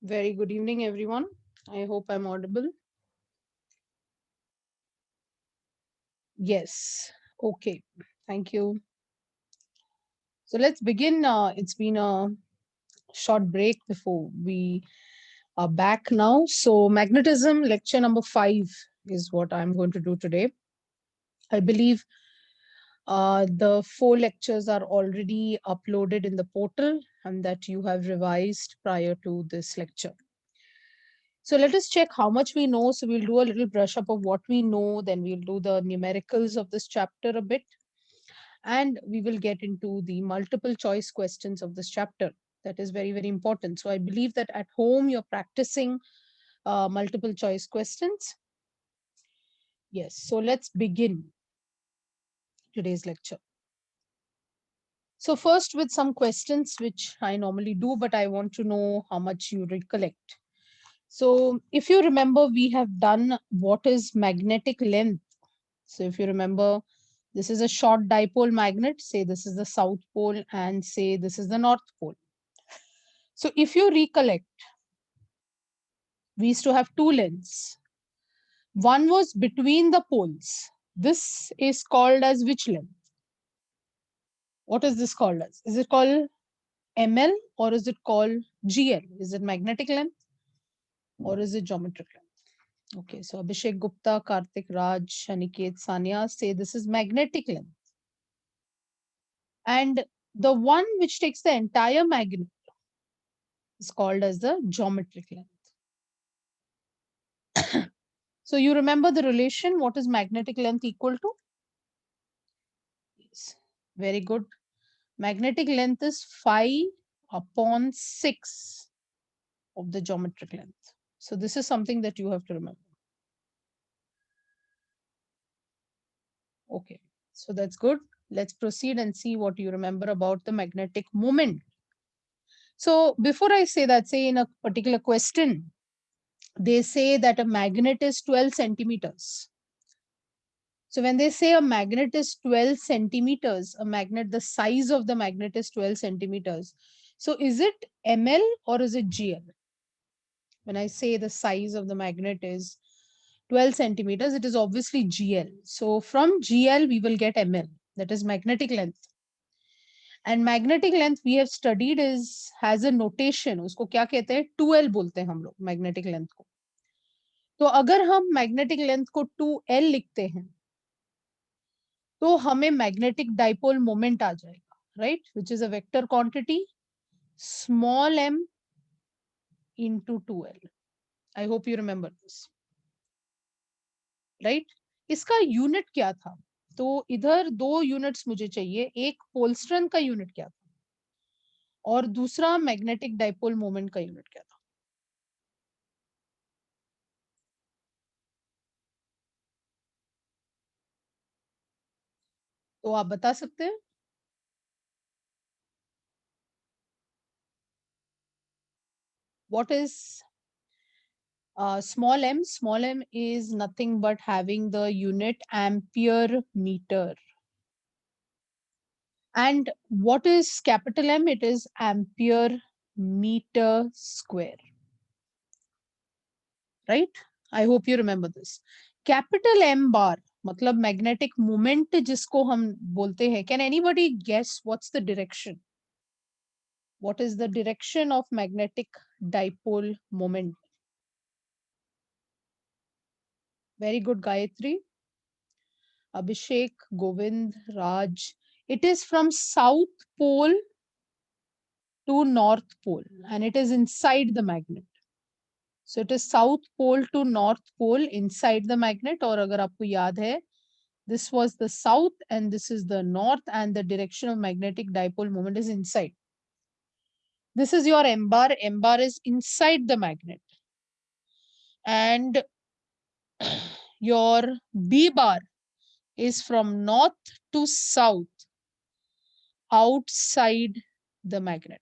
Very good evening, everyone. I hope I'm audible. Yes. Okay. Thank you. So let's begin. It's been a short break before we are back now. So, magnetism lecture number 5 is what I'm going to do today. I believe the 4 lectures are already uploaded in the portal and that you have revised prior to this lecture. So let us check how much we know. So we'll do a little brush up of what we know, then we'll do the numericals of this chapter a bit, and we will get into the multiple choice questions of this chapter. That is very, very important. So I believe that at home you're practicing multiple choice questions. Yes, so let's begin today's lecture. So first with some questions, which I normally do, but I want to know how much you recollect. So if you remember, we have done what is magnetic length. So if you remember, this is a short dipole magnet, say this is the south pole and say this is the north pole. So if you recollect, we used to have two lengths. One was between the poles. This is called as which length? What is this called as? Is it called ML or is it called GL? Is it magnetic length or is it geometric length? Okay, so Abhishek Gupta, Karthik Raj, Aniket Sania say this is magnetic length. And the one which takes the entire magnet is called as the geometric length. So you remember the relation, what is magnetic length equal to? Yes. Very good. Magnetic length is 5/6 of the geometric length. So this is something that you have to remember. Okay, so that's good. Let's proceed and see what you remember about the magnetic moment. So before I say that, say in a particular question, they say that a magnet is 12 centimeters. So when they say a magnet is 12 centimeters, a magnet, the size of the magnet is 12 centimeters. So is it ml or is it gl? When I say the size of the magnet is 12 centimeters, it is obviously gl. So from gl, we will get ml, that is magnetic length. And magnetic length we have studied is has a notation. उसको क्या कहते हैं? 2l बोलते हैं हम लोग magnetic length को. तो अगर हम magnetic length को 2l लिखते हैं, तो हमें मैग्नेटिक डाइपोल मोमेंट आ जाएगा, right, which is a vector quantity small m into 2l. I hope you remember this, right. इसका यूनिट क्या था? तो इधर दो यूनिट्स मुझे चाहिए. एक पोलस्ट्रन का यूनिट क्या था और दूसरा मैग्नेटिक डाइपोल मोमेंट का यूनिट क्या था? तो आप बता सकते हैं. What is small m? Small m is nothing but having the unit ampere meter. And what is capital M? It is ampere meter square. Right? I hope you remember this. Capital M bar, मतलब magnetic moment जिसको हम बोलते हैं. Can anybody guess what's the direction? What is the direction of magnetic dipole moment? Very good, Gayatri. Abhishek, Govind, Raj. It is from South Pole to North Pole and it is inside the magnet. So it is South Pole to North Pole inside the magnet. Or agar aapko yaad hai, this was the south and this is the north and the direction of magnetic dipole moment is inside. This is your M bar. M bar is inside the magnet. And your B bar is from north to south outside the magnet.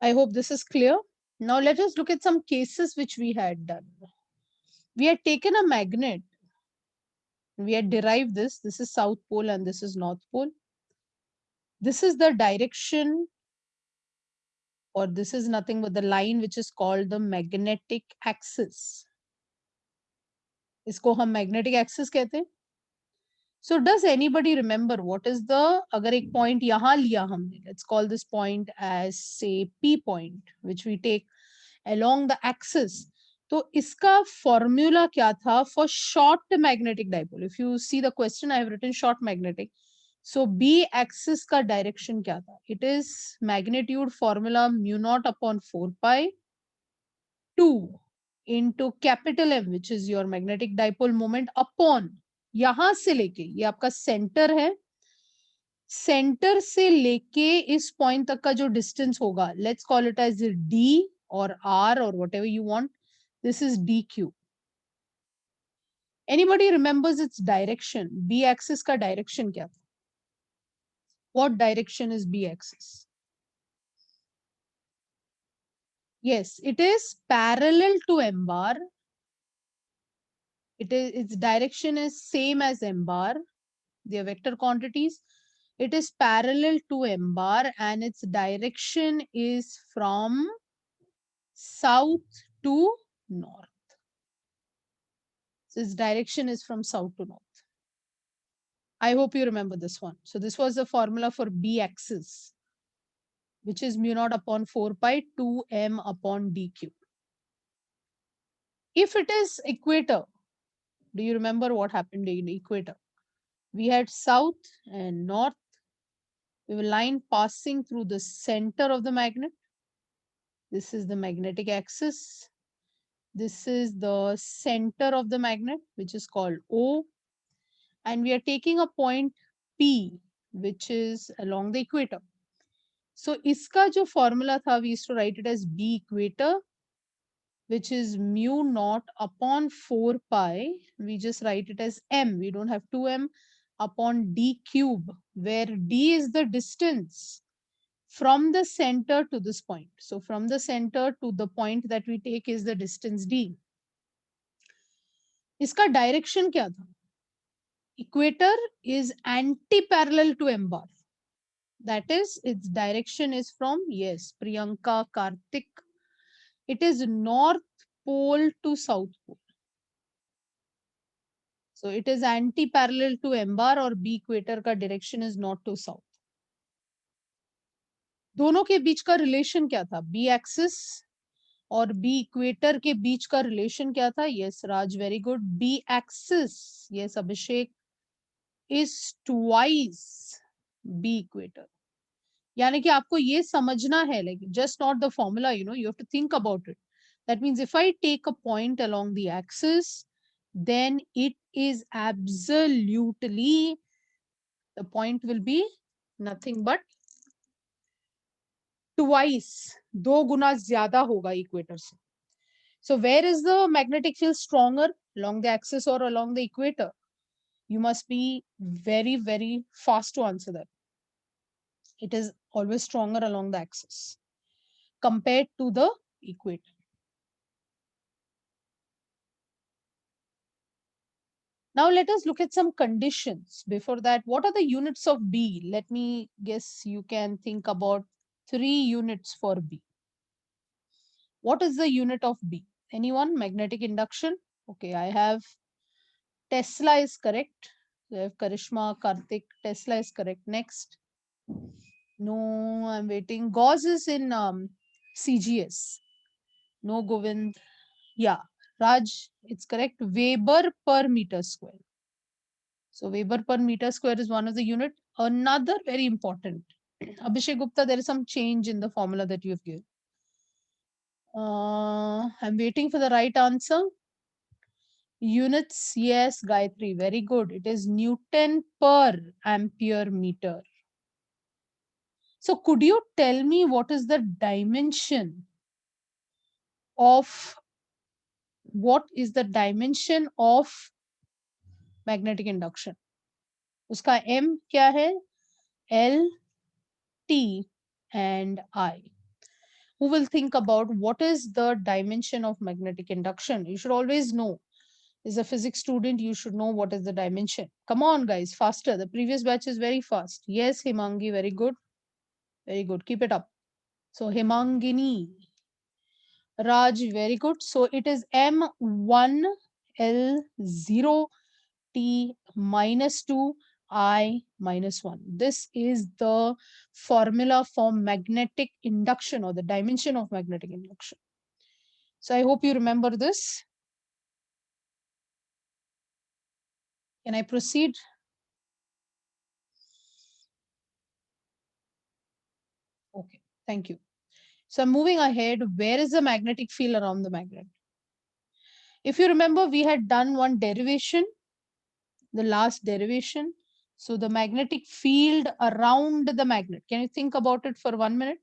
I hope this is clear. Now let us look at some cases which we had done. We had taken a magnet. We had derived this. This is South Pole and this is North Pole. This is the direction, or this is nothing but the line which is called the magnetic axis. इसको हम magnetic axis कहते हैं. So does anybody remember what is the, अगर एक point यहाँ लिया हमने, let's call this point as say P point, which we take along the axis. तो इसका formula क्या था for short magnetic dipole? If you see the question, I have written short magnetic. So B axis का direction क्या था? It is magnitude formula mu naught upon 4 pi 2 into capital M, which is your magnetic dipole moment, upon यहां से लेके, ये आपका centre है, centre से लेके इस पॉइंट तक का जो डिस्टेंस होगा, let's call it as D और आर और whatever you want, this is D Q. Anybody remembers its direction? B axis का डायरेक्शन क्या था? What direction is B axis? Yes, it is parallel to M bar. Its direction is same as M bar. They are vector quantities. It is parallel to M bar and its direction is from south to north. So its direction is from south to north. I hope you remember this one. So this was the formula for B axis, which is mu naught upon 4 pi 2m upon dq. If it is equator, do you remember what happened in equator? We had south and north. We have a line passing through the center of the magnet. This is the magnetic axis. This is the center of the magnet, which is called O. And we are taking a point P, which is along the equator. So iska jo formula tha, we used to write it as B equator, which is mu naught upon 4 pi. We just write it as M. We don't have 2M upon D cube, where D is the distance from the center to this point. So from the center to the point that we take is the distance D. Iska direction kya tha? Equator is anti-parallel to M bar. That is, its direction is from, yes, Priyanka, Karthik. It is north pole to south pole. So it is anti-parallel to M bar और B equator का direction is north to south. दोनों के बीच का relation क्या था? B axis और B equator के बीच का relation क्या था? Yes, Raj, very good. B axis, yes, Abhishek, is twice B equator. यानी कि आपको ये समझना है, like just not the formula, you know, you have to think about it. That means if I take a point along the axis, then it is absolutely, the point will be nothing but twice, दो गुना ज्यादा होगा equator से. So where is the magnetic field stronger, along the axis or along the equator? You must be very, very fast to answer that. It is always stronger along the axis compared to the equator. Now let us look at some conditions. Before that, what are the units of B? Let me guess, you can think about 3 units for B. What is the unit of B? Anyone? Magnetic induction? Okay, I have Tesla is correct. I have Karishma, Karthik, Tesla is correct. Next. No, I'm waiting. Gauss is in CGS. No, Govind. Yeah, Raj, it's correct. Weber per meter square. So Weber per meter square is one of the unit. Another very important. Abhishek Gupta, there is some change in the formula that you have given. I'm waiting for the right answer. Units, yes, Gayatri, very good. It is Newton per ampere meter. So could you tell me what is the dimension of magnetic induction? Uska M kya hai? L, T and I. Who will think about what is the dimension of magnetic induction? You should always know As a physics student, you should know what is the dimension. Come on, guys, faster. The previous batch is very fast. Yes, Himangi, very good. Very good. Keep it up. So Himangini. Raj, very good. So it is M1 L0 T minus 2 I minus 1. This is the formula for magnetic induction, or the dimension of magnetic induction. So I hope you remember this. Can I proceed? Okay, thank you. So I'm moving ahead. Where is the magnetic field around the magnet? If you remember, we had done one derivation, the last derivation. So the magnetic field around the magnet. Can you think about it for 1 minute?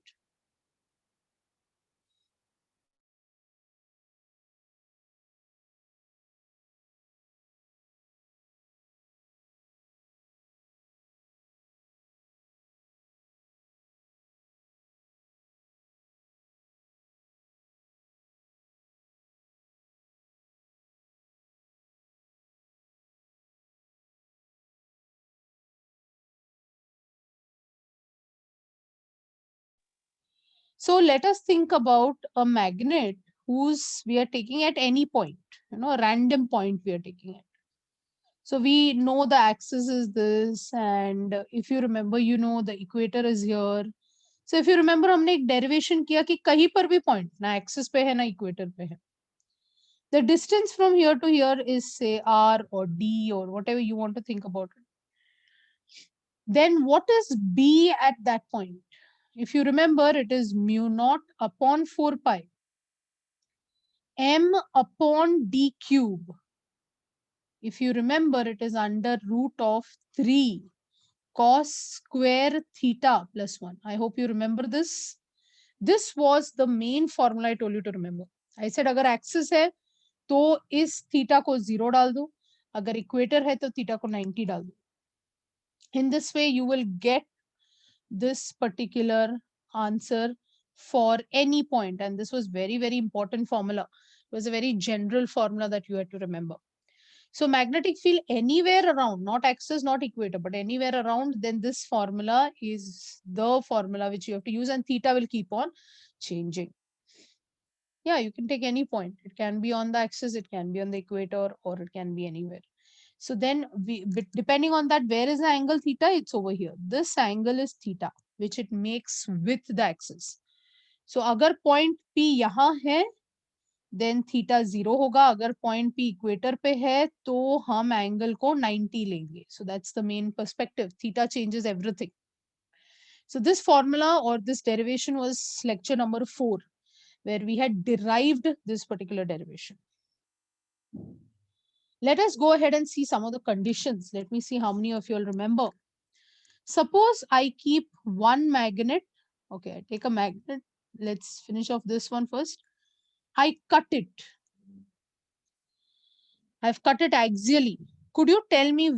So let us think about a magnet whose we are taking at any point, a random point we are taking it. So we know the axis is this, and if you remember, the equator is here. So if you remember, हमने एक derivation किया कि कहीं पर भी point ना axis पे है ना equator पे है. The distance from here to here is say R or D or whatever you want to think about it. Then what is B at that point? If you remember, it is mu naught upon 4 pi m upon d cube. If you remember, it is under root of 3 cos square theta plus 1. I hope you remember this. This was the main formula I told you to remember. I said अगर axis है तो इस theta को 0 डाल दो, अगर equator है तो theta को 90 डाल दो. In this way, you will get this particular answer for any point. And this was very, very important formula. It was a very general formula that you had to remember. So magnetic field anywhere around, not axis, not equator, but anywhere around, then this formula is the formula which you have to use, and theta will keep on changing. Yeah, you can take any point. It can be on the axis, it can be on the equator, or it can be anywhere. So then depending on that, where is the angle theta? It's over here. This angle is theta, which it makes with the axis. So agar point P yahan hai, then theta 0 होगा. अगर point P equator पे है तो हम angle को 90 लेंगे. So that's the main perspective. Theta changes everything. So this formula or this derivation was lecture number 4, where we had derived this particular derivation. Let us go ahead and see some of the conditions. Let me see how many of you will remember. Suppose I keep one magnet. Okay, I take a magnet. Let's finish off this one first. I cut it. I've cut it axially. Could you tell me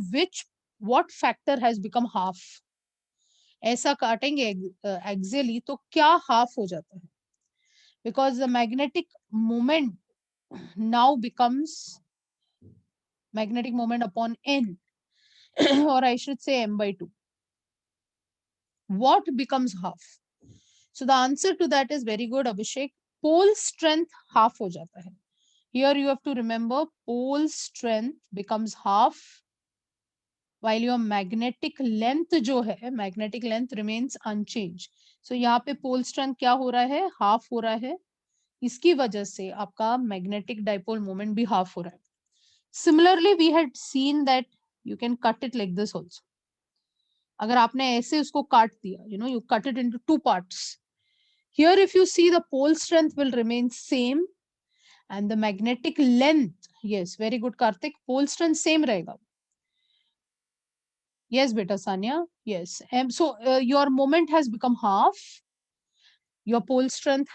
what factor has become half? ऐसा काटेंगे axially तो क्या half हो जाता है? Because the magnetic moment now becomes magnetic moment upon n, or I should say m by 2. What becomes half? So the answer to that is very good, Abhishek. Pole strength half हो जाता है. Here you have to remember pole strength becomes half, while your magnetic length जो है, magnetic length remains unchanged. So यहाँ पे pole strength क्या हो रहा है? Half हो रहा है. इसकी वजह से आपका magnetic dipole moment भी half हो रहा है. Similarly, we had seen that you can cut it like this also. अगर आपने ऐसे उसको काट दिया, you cut it into 2 parts. Here, if you see, the pole strength will remain same, and the magnetic length, yes, very good, Karthik, pole strength same रहेगा. Yes, beta Sanya. Yes. So your moment has become half. Your pole strength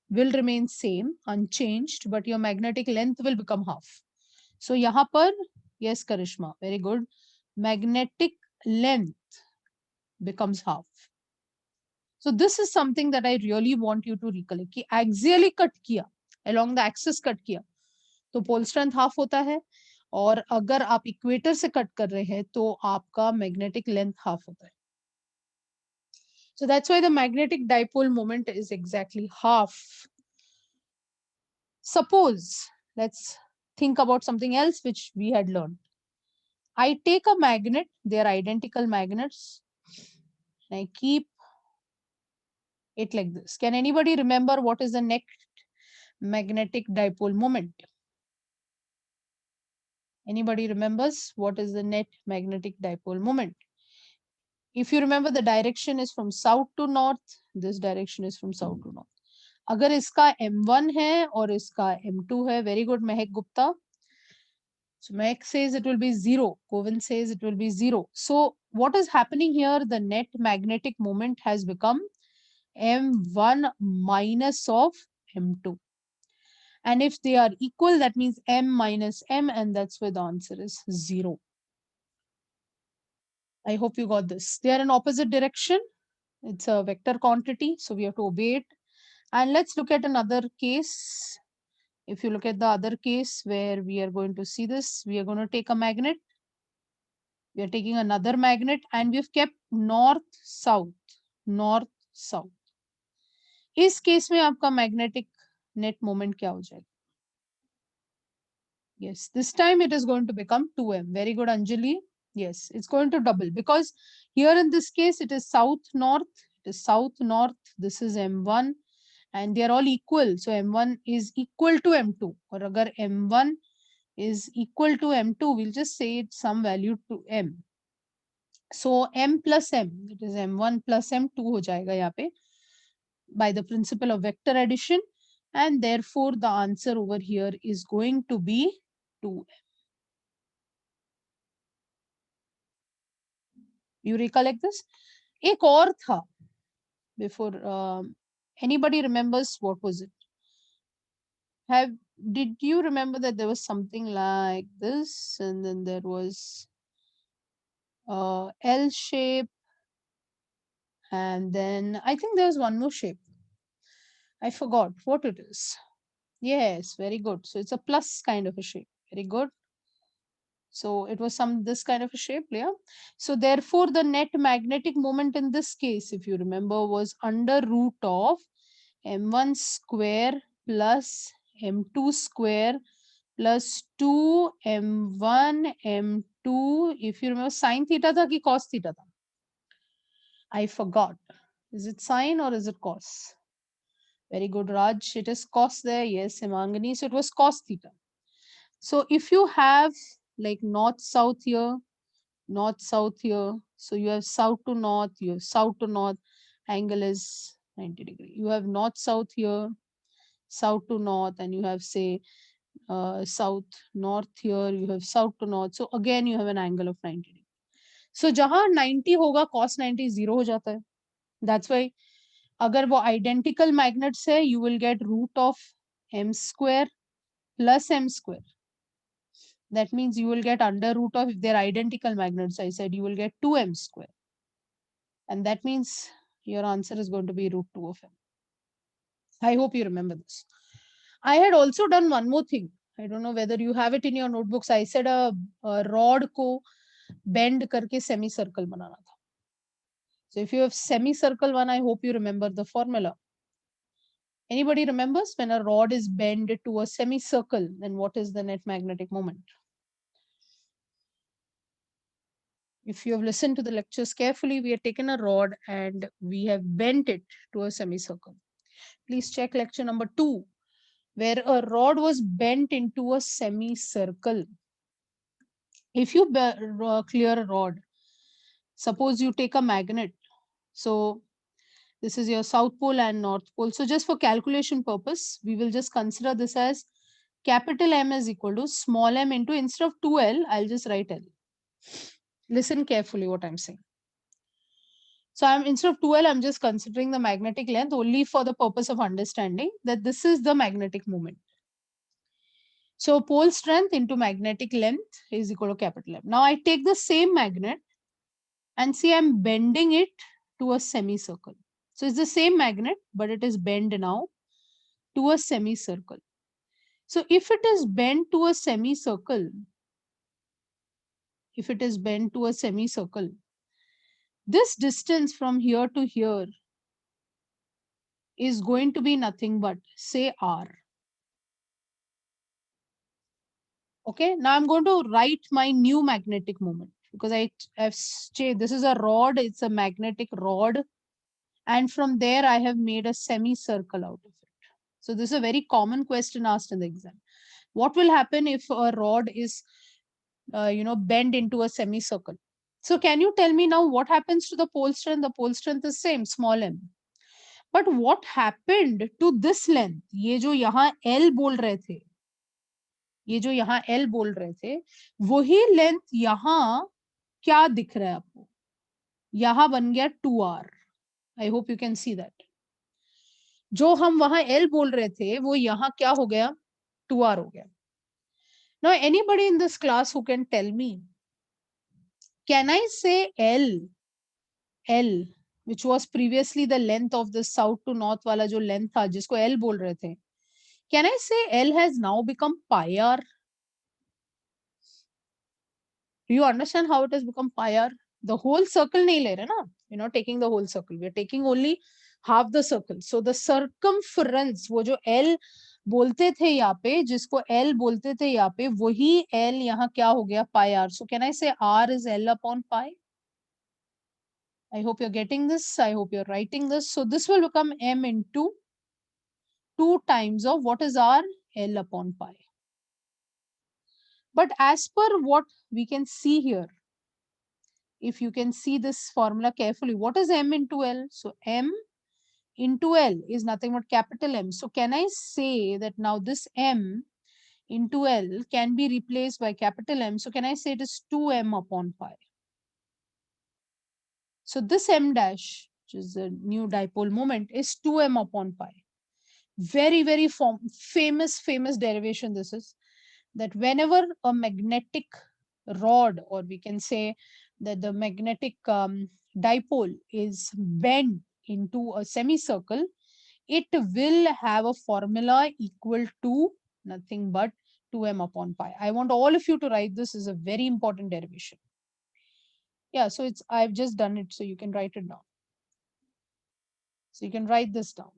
will remain same, unchanged, but your magnetic length will become half. So यहाँ पर, yes, Karishma, very good. Magnetic length becomes half. So this is something that I really want you to recollect. कि axially cut किया, along the axis cut किया, तो pole strength half होता है, और अगर आप इक्वेटर से कट कर रहे हैं तो आपका मैग्नेटिक लेंथ हाफ होता है. So that's why the magnetic dipole moment is exactly half. Suppose, let's think about something else which we had learned. I take a magnet, they are identical magnets, and I keep it like this. Can anybody remember what is the next magnetic dipole moment? Anybody remembers what is the net magnetic dipole moment? If you remember, the direction is from south to north, this direction is from south to north. अगर इसका m1 है और इसका m2 है, very good Mehak Gupta. So Mehak says it will be 0. Kovind says it will be 0. So what is happening here? The net magnetic moment has become m1 minus of m2. And if they are equal, that means m minus m, and that's where the answer is 0. I hope you got this. They are in opposite direction. It's a vector quantity, so we have to obey it. And let's look at another case. If you look at the other case where we are going to see this, we are going to take a magnet. We are taking another magnet and we've kept north, south, north, south. इस case में आपका magnetic net moment क्या हो जाएगा? Yes, this time it is going to become 2m. Very good, Anjali. Yes, it's going to double because here in this case it is south, north. It is south, north. This is m1 and they are all equal. So m1 is equal to m2. Or agar m1 is equal to m2, we'll just say it's some value to m. So m plus m, it is m1 plus m2 हो जाएगा यहाँ पे by the principle of vector addition, and therefore the answer over here is going to be 2m. You recollect this? एक और था before. Anybody remembers what was it? Did you remember that there was something like this, and then there was L shape, and then I think there was one more shape. I forgot what it is. Yes, very good. So it's a plus kind of a shape. Very good. So it was this kind of a shape, yeah. So therefore the net magnetic moment in this case, if you remember, was under root of m1 square plus m2 square plus 2 m1 m2. If you remember, sine theta tha ki cos theta tha? I forgot. Is it sine or is it cos? Very good, Raj. It is cos there. Yes, Himangani. So it was cos theta. So if you have like north south here, north south here, so you have south to north, you have south to north, angle is 90 degree. You have north south here, south to north, and you have say south north here, you have south to north. So again you have an angle of 90 degree. So जहां 90 होगा cos 90 0 हो जाता है. That's why अगर वो identical magnets है, you will get root of m square plus m square. That means you will get under root of, if they're identical magnets, I said you will get 2m square. And that means your answer is going to be root 2 of m. I hope you remember this. I had also done one more thing. I don't know whether you have it in your notebooks. I said a rod को bend करके semicircle बनाना था. So if you have semicircle one, I hope you remember the formula. Anybody remembers when a rod is bent to a semicircle, then what is the net magnetic moment? If you have listened to the lectures carefully, we have taken a rod and we have bent it to a semicircle. Please check lecture number 2, where a rod was bent into a semicircle. If you clear a rod, suppose you take a magnet. So this is your south pole and north pole. So just for calculation purpose, we will just consider this as capital M is equal to small m into, instead of 2L, I'll just write L. Listen carefully what I'm saying. So instead of 2L, I'm just considering the magnetic length only for the purpose of understanding that this is the magnetic moment. So pole strength into magnetic length is equal to capital M. Now I take the same magnet and see I'm bending it to a semicircle. So it's the same magnet, but it is bent now to a semicircle. So if it is bent to a semicircle, this distance from here to here is going to be nothing but, say, r. Okay, now I'm going to write my new magnetic moment, because I've this is a rod, it's a magnetic rod, and from there I have made a semicircle out of it. So this is a very common question asked in the exam. What will happen if a rod is bent into a semicircle? So can you tell me now what happens to the pole strength? The pole strength is same, small m. But what happened to this length? ये जो यहाँ L बोल रहे थे, वही length यहाँ क्या दिख रहा है आपको? यहाँ बन गया 2r. I hope you can see that. जो हम वहां L बोल रहे थे वो यहाँ क्या हो गया? 2r हो गया. Now anybody in this class who can tell me, can I say L, which was previously the length of the south to north वाला जो length था जिसको L बोल रहे थे, can I say L has now become pi r? Do you understand how it has become pi r? The whole circle नहीं ले रहे ना, we're not taking the whole circle, we're taking only half the circle. So the circumference, वो जो L बोलते थे यहाँ पे, जिसको L बोलते थे यहाँ पे, वही L यहाँ क्या हो गया? Pi r. So can I say r is L upon pi? I hope you're getting this. I hope you're writing this. So this will become m into 2 times of what is r? L upon pi. But as per what we can see here, if you can see this formula carefully, what is m into L? So m into L is nothing but capital M. So can I say that now this m into L can be replaced by capital M? So can I say it is 2m upon pi? So this m dash, which is the new dipole moment, is 2m upon pi. Very, very famous derivation this is, that whenever a magnetic rod, or we can say that the magnetic dipole is bent into a semicircle, it will have a formula equal to nothing but 2m upon pi. I want all of you to write this. Is a very important derivation. Yeah, so I've just done it, so you can write it down. So you can write this down.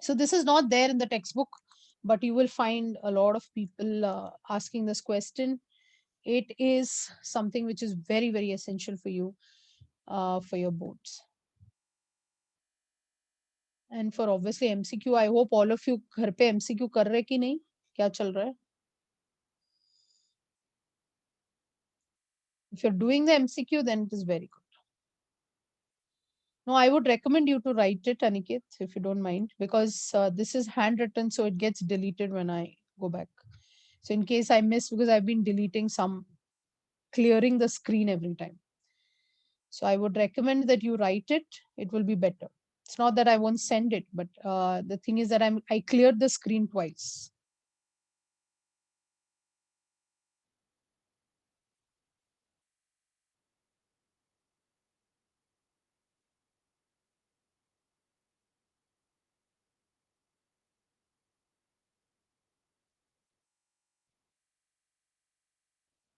So this is not there in the textbook, but you will find a lot of people asking this question. It is something which is very, very essential for you for your boards. And for obviously MCQ, I hope all of you घर पे MCQ कर रहे कि नहीं? क्या चल रहा है? If you're doing the MCQ, then it is very good. No, I would recommend you to write it, Aniket, if you don't mind, because this is handwritten, so it gets deleted when I go back. So in case I miss, because I've been deleting some, clearing the screen every time. So I would recommend that you write it. It will be better. It's not that I won't send it, but the thing is that I cleared the screen twice.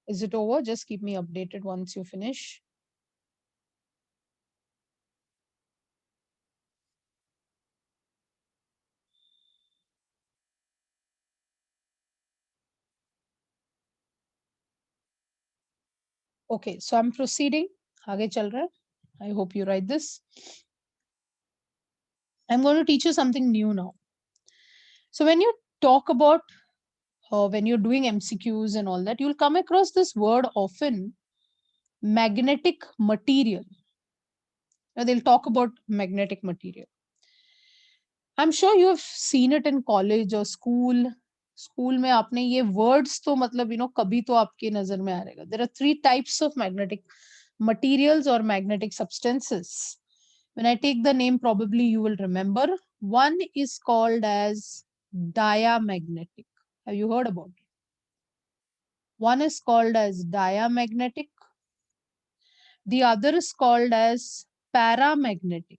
Is it over? Just keep me updated once you finish. Okay, so I'm proceeding. आगे चल रहा है. I hope you write this. I'm going to teach you something new now. So when you talk about when you're doing MCQs and all that, you'll come across this word often, magnetic material. Now they'll talk about magnetic material. I'm sure you have seen it in college or school. School में आपने ये words तो मतलब कभी तो आपके नजर में आ रहेगा. There are 3 types of magnetic materials or magnetic substances. When I take the name, probably you will remember. One is called as diamagnetic. Have you heard about it? One is called as diamagnetic. The other is called as paramagnetic.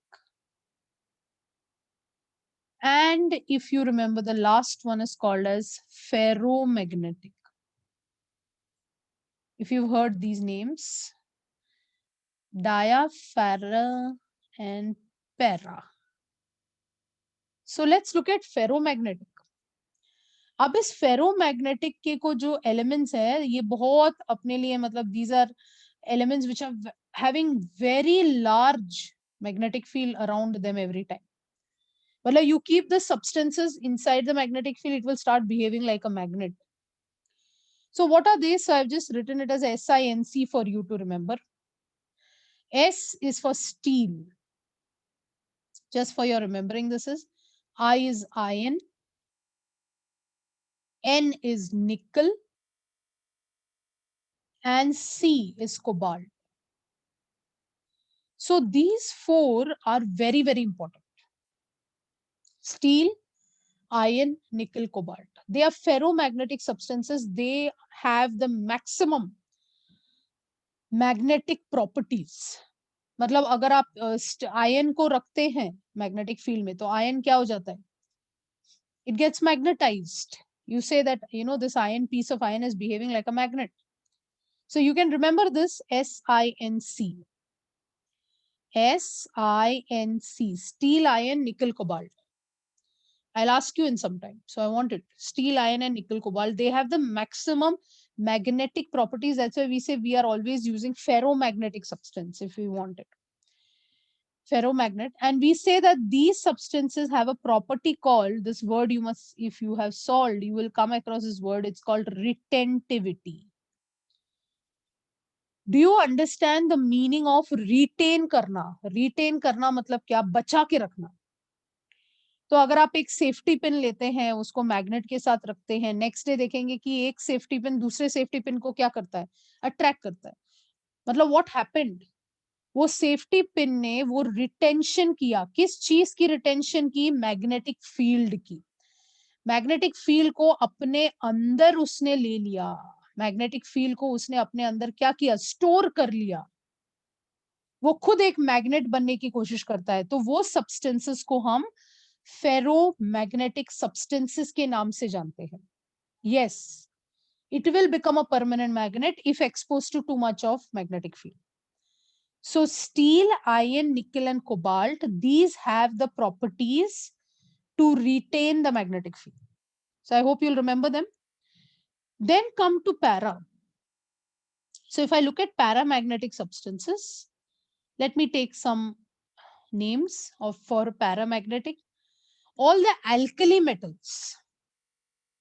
And if you remember, the last one is called as ferromagnetic. If you've heard these names, dia, ferro, and para. So let's look at ferromagnetic. अब इस ferromagnetic के को जो elements है ये बहुत अपने लिए मतलब these are elements which are having very large magnetic field around them every time. मतलब you keep the substances inside the magnetic field, it will start behaving like a magnet. So what are they? So I've just written it as SINC for you to remember. S is for steel. Just for your remembering, this is I is iron, N is nickel, and C is cobalt. So these four are very, very important. Steel, iron, nickel, cobalt. They are ferromagnetic substances. They have the maximum magnetic properties. मतलब अगर आप ion को रखते हैं magnetic field में तो ion क्या हो जाता है? It gets magnetized. You say that, you know, this iron piece of iron is behaving like a magnet. So you can remember this SINC. SINC, steel, iron, nickel, cobalt. I'll ask you in some time. So I want it. Steel, iron, and nickel, cobalt, they have the maximum magnetic properties. That's why we say we are always using ferromagnetic substance if we want it. Ferromagnet. And we say that these substances have a property called, this word you must, if you have solved, you will come across this word. It's called retentivity. Do you understand the meaning of retain करना? Retain करना मतलब क्या? बचा के रखना. तो अगर आप एक सेफ्टी पिन लेते हैं, उसको मैग्नेट के साथ रखते हैं, नेक्स्ट डे देखेंगे कि एक सेफ्टी पिन दूसरे सेफ्टी पिन को क्या करता है? अट्रैक्ट करता है. मतलब व्हाट हैपेंड? वो सेफ्टी पिन ने वो रिटेंशन किया. किस चीज की रिटेंशन की? मैग्नेटिक फील्ड की. मैग्नेटिक फील्ड को अपने अंदर उसने ले लिया. मैग्नेटिक फील्ड को उसने अपने अंदर क्या किया? स्टोर कर लिया. वो खुद एक मैग्नेट बनने की कोशिश करता है. तो वो सब्सटेंसेस को हम फेरोमैग्नेटिक सब्सटेंसेस के नाम से जानते हैं. Yes, it will become a permanent magnet if exposed to too much of magnetic field. So steel, iron, nickel, and cobalt, these have the properties to retain the magnetic field. So I hope you'll remember them. Then come to para. So if I look at paramagnetic substances, let me take some names for paramagnetic. All the alkali metals.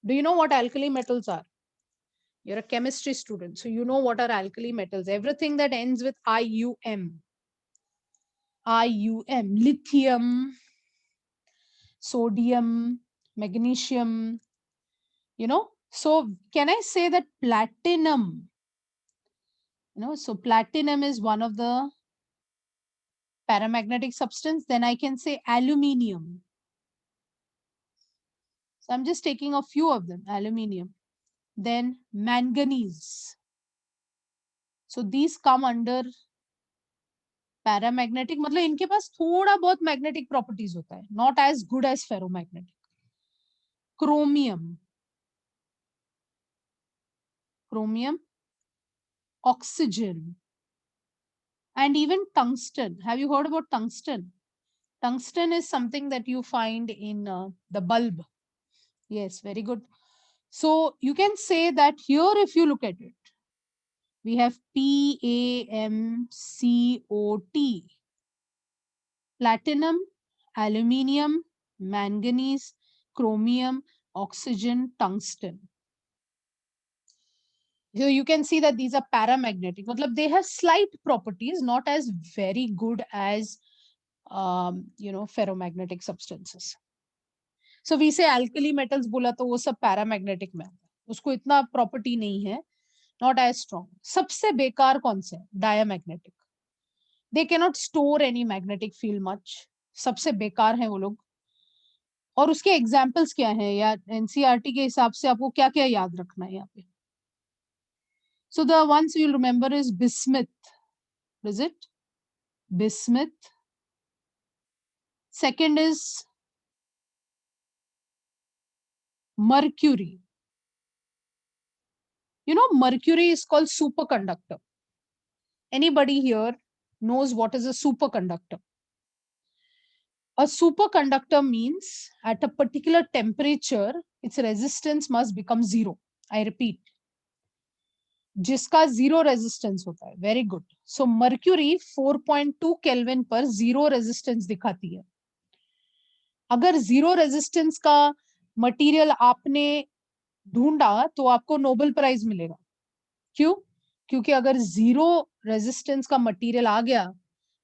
Do you know what alkali metals are? You're a chemistry student, so you know what are alkali metals. Everything that ends with IUM. IUM, lithium, sodium, magnesium, you know. So can I say that platinum, you know, so platinum is one of the paramagnetic substance. Then I can say aluminium. So I'm just taking a few of them. Aluminium. Then manganese. So these come under paramagnetic. मतलब इनके पास थोड़ा बहुत magnetic properties होता है, not as good as ferromagnetic. Chromium, chromium, oxygen, and even tungsten. Have you heard about tungsten? Tungsten is something that you find in the bulb. Yes, very good. So you can say that here, if you look at it, we have PaMCOT. Platinum, aluminium, manganese, chromium, oxygen, tungsten. So you can see that these are paramagnetic. मतलब they have slight properties, not as very good as you know, ferromagnetic substances. So we say alkali metals बोला तो वो सब paramagnetic में आता है. उसको इतना property नहीं है, not as strong. सबसे बेकार कौन से? Diamagnetic. They cannot store any magnetic field much. सबसे बेकार हैं वो लोग. और उसके एग्जाम्पल्स क्या है या एनसीईआरटी के हिसाब से आपको क्या क्या याद रखना है यहाँ पे? So the ones you'll remember is bismuth. Is it? Bismuth. Second is Mercury. You know, mercury is called superconductor. Anybody here knows what is a superconductor? A superconductor means at a particular temperature, its resistance must become zero. I repeat, जिसका zero resistance होता है. Very good. So mercury 4.2 kelvin पर zero resistance दिखाती है. अगर zero resistance का material आपने ढूंढा तो आपको नोबेल प्राइज मिलेगा. क्यों? क्योंकि अगर जीरो रेजिस्टेंस का मटेरियल आ गया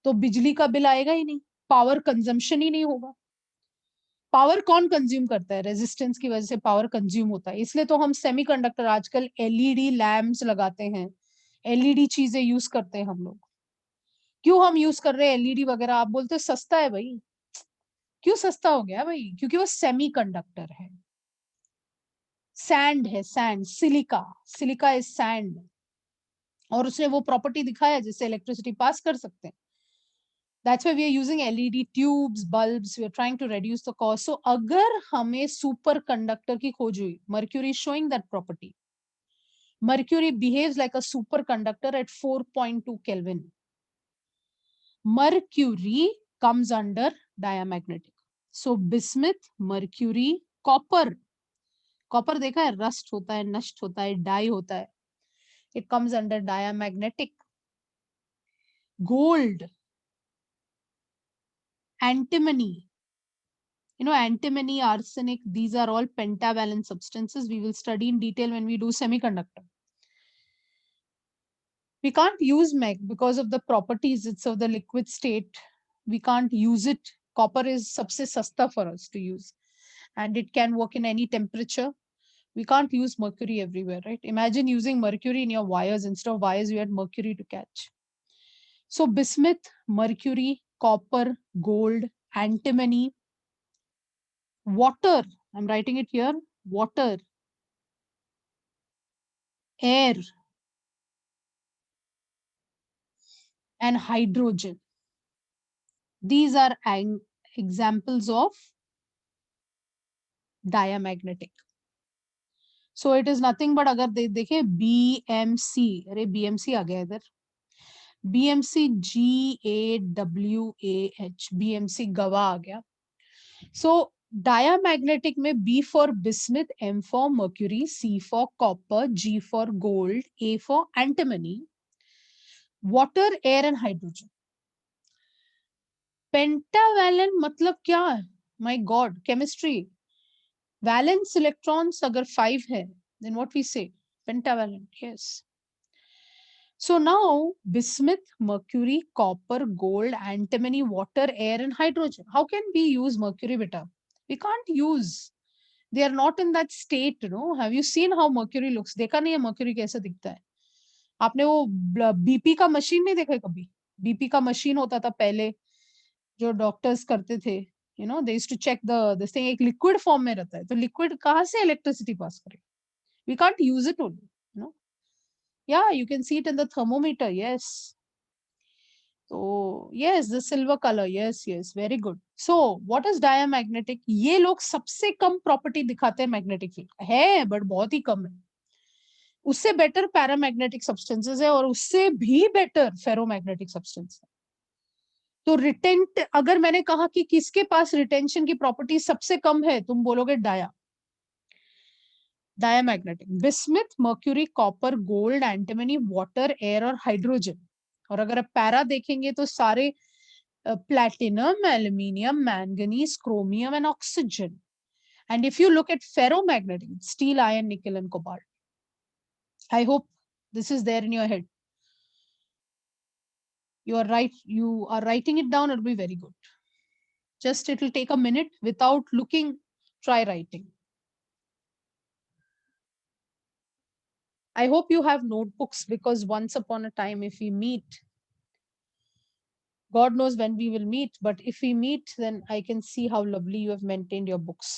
तो बिजली का बिल आएगा ही नहीं, पावर कंजम्पशन ही नहीं होगा. पावर कौन कंज्यूम करता है? रेजिस्टेंस की वजह से पावर कंज्यूम होता है. इसलिए तो हम सेमीकंडक्टर आजकल एलईडी लैम्प्स लगाते हैं, एलईडी चीजें यूज करते हैं हम लोग. क्यों हम यूज कर रहे हैं एलईडी वगैरह? आप बोलते हो सस्ता है भाई. क्यों सस्ता हो गया भाई? क्योंकि वो सेमीकंडक्टर है. सैंड है, sand, silica. Silica is sand. और उसने वो प्रॉपर्टी दिखाया जिससे इलेक्ट्रिसिटी पास कर सकते हैं. That's why we are using LED tubes, bulbs. We are trying to reduce the cost. So, अगर हमें superconductor की खोज हुई, mercury is showing that property. Mercury behaves like a superconductor at 4.2 Kelvin. Mercury comes under diamagnetic. So, bismuth, mercury, copper. Copper देखा है, rust होता है, नष्ट होता है, die होता है. It comes under diamagnetic. Gold, antimony. You know, antimony, arsenic, these are all pentavalent substances. We will study in detail when we do semiconductor. We can't use MEG because of the properties. It's of the liquid state. We can't use it. Copper is sabse sasta for us to use. And it can work in any temperature. We can't use mercury everywhere, right? Imagine using mercury in your wires. Instead of wires, you had mercury to catch. So bismuth, mercury, copper, gold, antimony, water. I'm writing it here. Water, air, and hydrogen. These are examples of diamagnetic. So it is nothing but अगर देखें BMC, अरे BMC आ गया इधर, BMC GAWAH, BMC गवा आ गया. So diamagnetic में B for bismuth, M for mercury, C for copper, G for gold, A for antimony, water, air and hydrogen. Pentavalent मतलब क्या है? My God, chemistry. Valence electrons अगर 5 है, then what we say? Pentavalent, yes. So now bismuth, mercury, copper, gold, antimony, water, air and hydrogen. How can we use mercury, beta? We can't use. They are not in that state, you know. Have you seen how mercury looks? देखा नहीं है mercury कैसा दिखता है? आपने वो BP का machine नहीं देखा कभी? बीपी का मशीन होता था पहले जो डॉक्टर्स करते थे, you know, they used to check this thing. एक लिक्विड फॉर्म में रहता है, तो लिक्विड कहाँ से इलेक्ट्रिसिटी पास करे? We can't use it only, you know. या you can see it in the thermometer. Yes. तो yes, the silver colour. Yes yes, very good. So what is diamagnetic? ये लोग सबसे कम प्रॉपर्टी दिखाते हैं मैग्नेटिक फील्ड है, but बहुत ही कम है. उससे बेटर पैरामैग्नेटिक सब्सटेंसेस है और उससे भी बेटर फेरोमैग्नेटिक सब्सटेंस है. तो रिटेंट, अगर मैंने कहा कि किसके पास रिटेंशन की प्रॉपर्टी सबसे कम है, तुम बोलोगे diamagnetic. Bismuth, mercury, copper, gold, antimony, water, air और हाइड्रोजन. और अगर आप पैरा देखेंगे तो सारे platinum, aluminium, manganese, chromium and oxygen. And if you look at ferromagnetic, steel, iron, nickel and cobalt. I hope this is there in your head. You are right. You are writing it down. It'll be very good. Just it'll take a minute without looking. Try writing. I hope you have notebooks because once upon a time, if we meet, God knows when we will meet, but if we meet, then I can see how lovely you have maintained your books.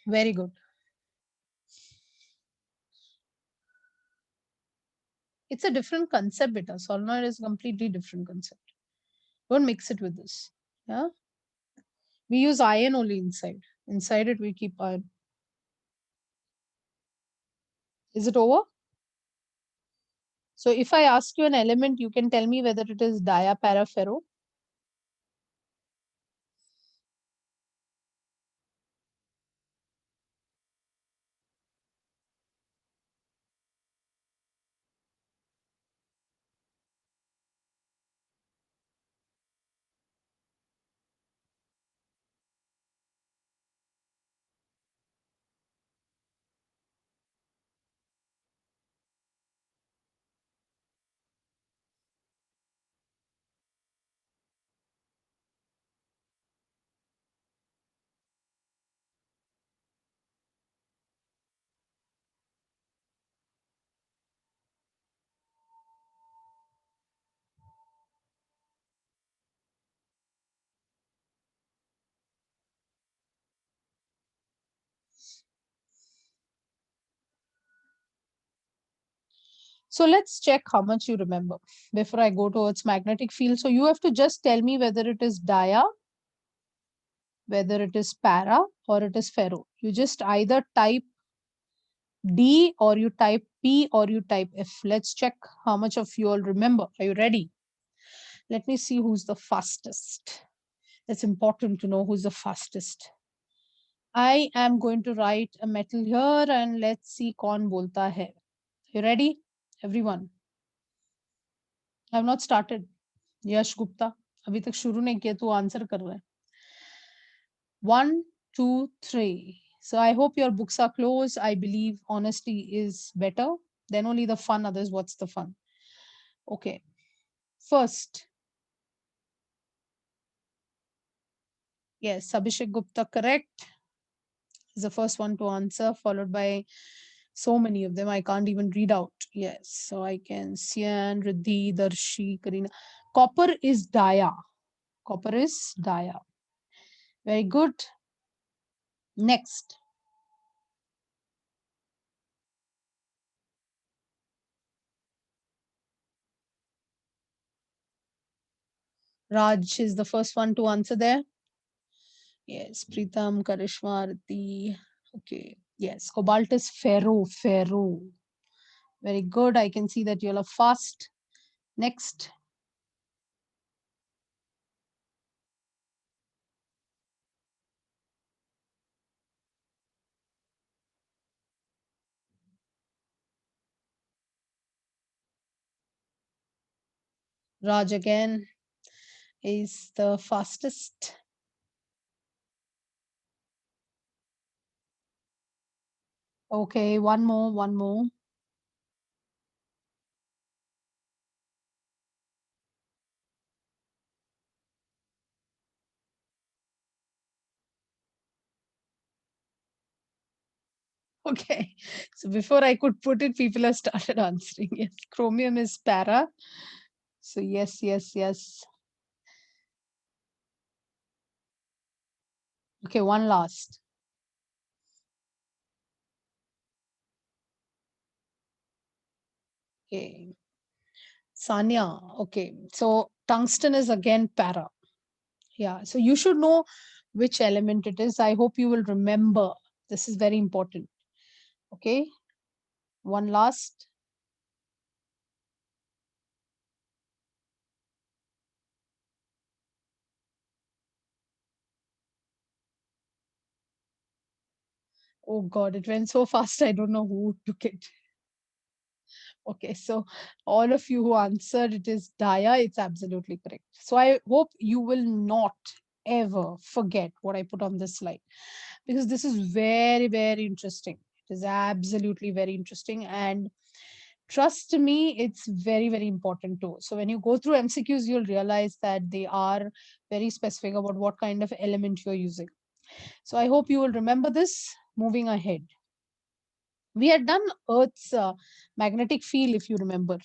Very good. It's a different concept, beta. Solenoid is a completely different concept. Don't mix it with this. Yeah. We use iron only inside. Inside it, we keep iron. Is it over? So if I ask you an element, you can tell me whether it is dia, para, ferro. So let's check how much you remember before I go towards magnetic field. So you have to just tell me whether it is dia, whether it is para, or it is ferro. You just either type D or you type P or you type F. Let's check how much of you all remember. Are you ready? Let me see who's the fastest. It's important to know who's the fastest. I am going to write a metal here and let's see kaun bolta hai. You ready? Everyone. I have not started. Yash Gupta. अभी तक शुरू नहीं किया तू answer कर रहा है. 1, 2, 3. So I hope your books are closed. I believe honesty is better. Then only the fun. Others, what's the fun? Okay. First. Yes, Abhishek Gupta, correct. Is the first one to answer, followed by so many of them. I can't even read out. Yes. So I can Sian, Riddhi, Darshi, Karina. Copper is dia. Copper is dia. Very good. Next. Raj is the first one to answer there. Yes, Pritam, Karishma, Riddhi. Okay. Yes, cobalt is ferro. Ferro. Very good. I can see that you'll are fast. Next. Raj again is the fastest. Okay, one more, one more. Okay, so before I could put it, people have started answering. Yes, chromium is para. So yes, yes, yes. Okay, one last. Okay, Sanya. Okay, so tungsten is again para. Yeah, so you should know which element it is. I hope you will remember. This is very important. Okay, one last. Oh God, it went so fast. I don't know who took it. Okay, so all of you who answered it is dia. It's absolutely correct. So I hope you will not ever forget what I put on this slide because this is very, very interesting. It is absolutely very interesting. And trust me, it's very, very important too. So when you go through MCQs, you'll realize that they are very specific about what kind of element you're using. So I hope you will remember this moving ahead. We had done Earth's magnetic field, if you remember.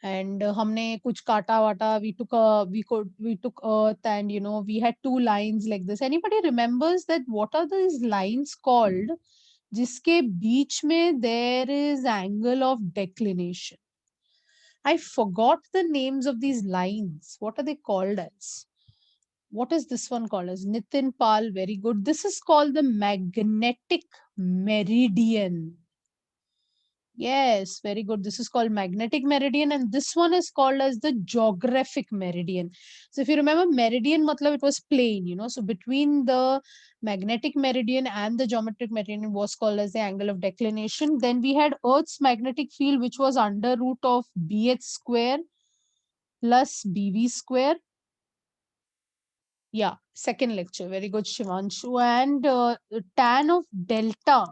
And हमने कुछ काटा वाटा, we took Earth, and we had two lines like this. Anybody remembers that what are these lines called जिसके बीच में there is angle of declination? I forgot the names of these lines. What are they called as? What is this one called as? Nitin Pal, very good. This is called the magnetic meridian. Yes, very good. This is called magnetic meridian, and this one is called as the geographic meridian. So if you remember, meridian matlab it was plane, you know. So between the magnetic meridian and the geometric meridian was called as the angle of declination. Then we had Earth's magnetic field, which was under root of BH square plus BV square. Yeah, second lecture. Very good, Shivanshu. And tan of delta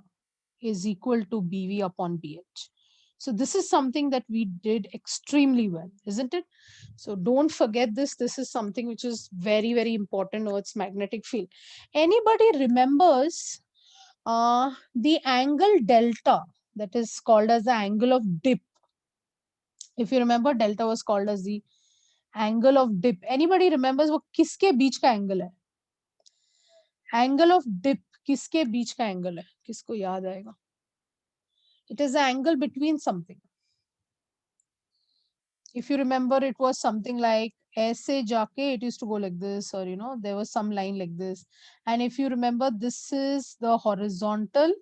is equal to BV upon BH. So this is something that we did extremely well, isn't it? So don't forget this. This is something which is very, very important, Earth's magnetic field. Anybody remembers the angle delta that is called as the angle of dip? If you remember, delta was called as the angle of dip. Anybody remembers वो किसके बीच का angle है? Angle of dip किसके बीच का angle है? किसको याद आएगा? It is the angle between something. If you remember, it was something like ऐसे जाके, it used to go like this, or you know, there was some line like this. And if you remember, this is the horizontal,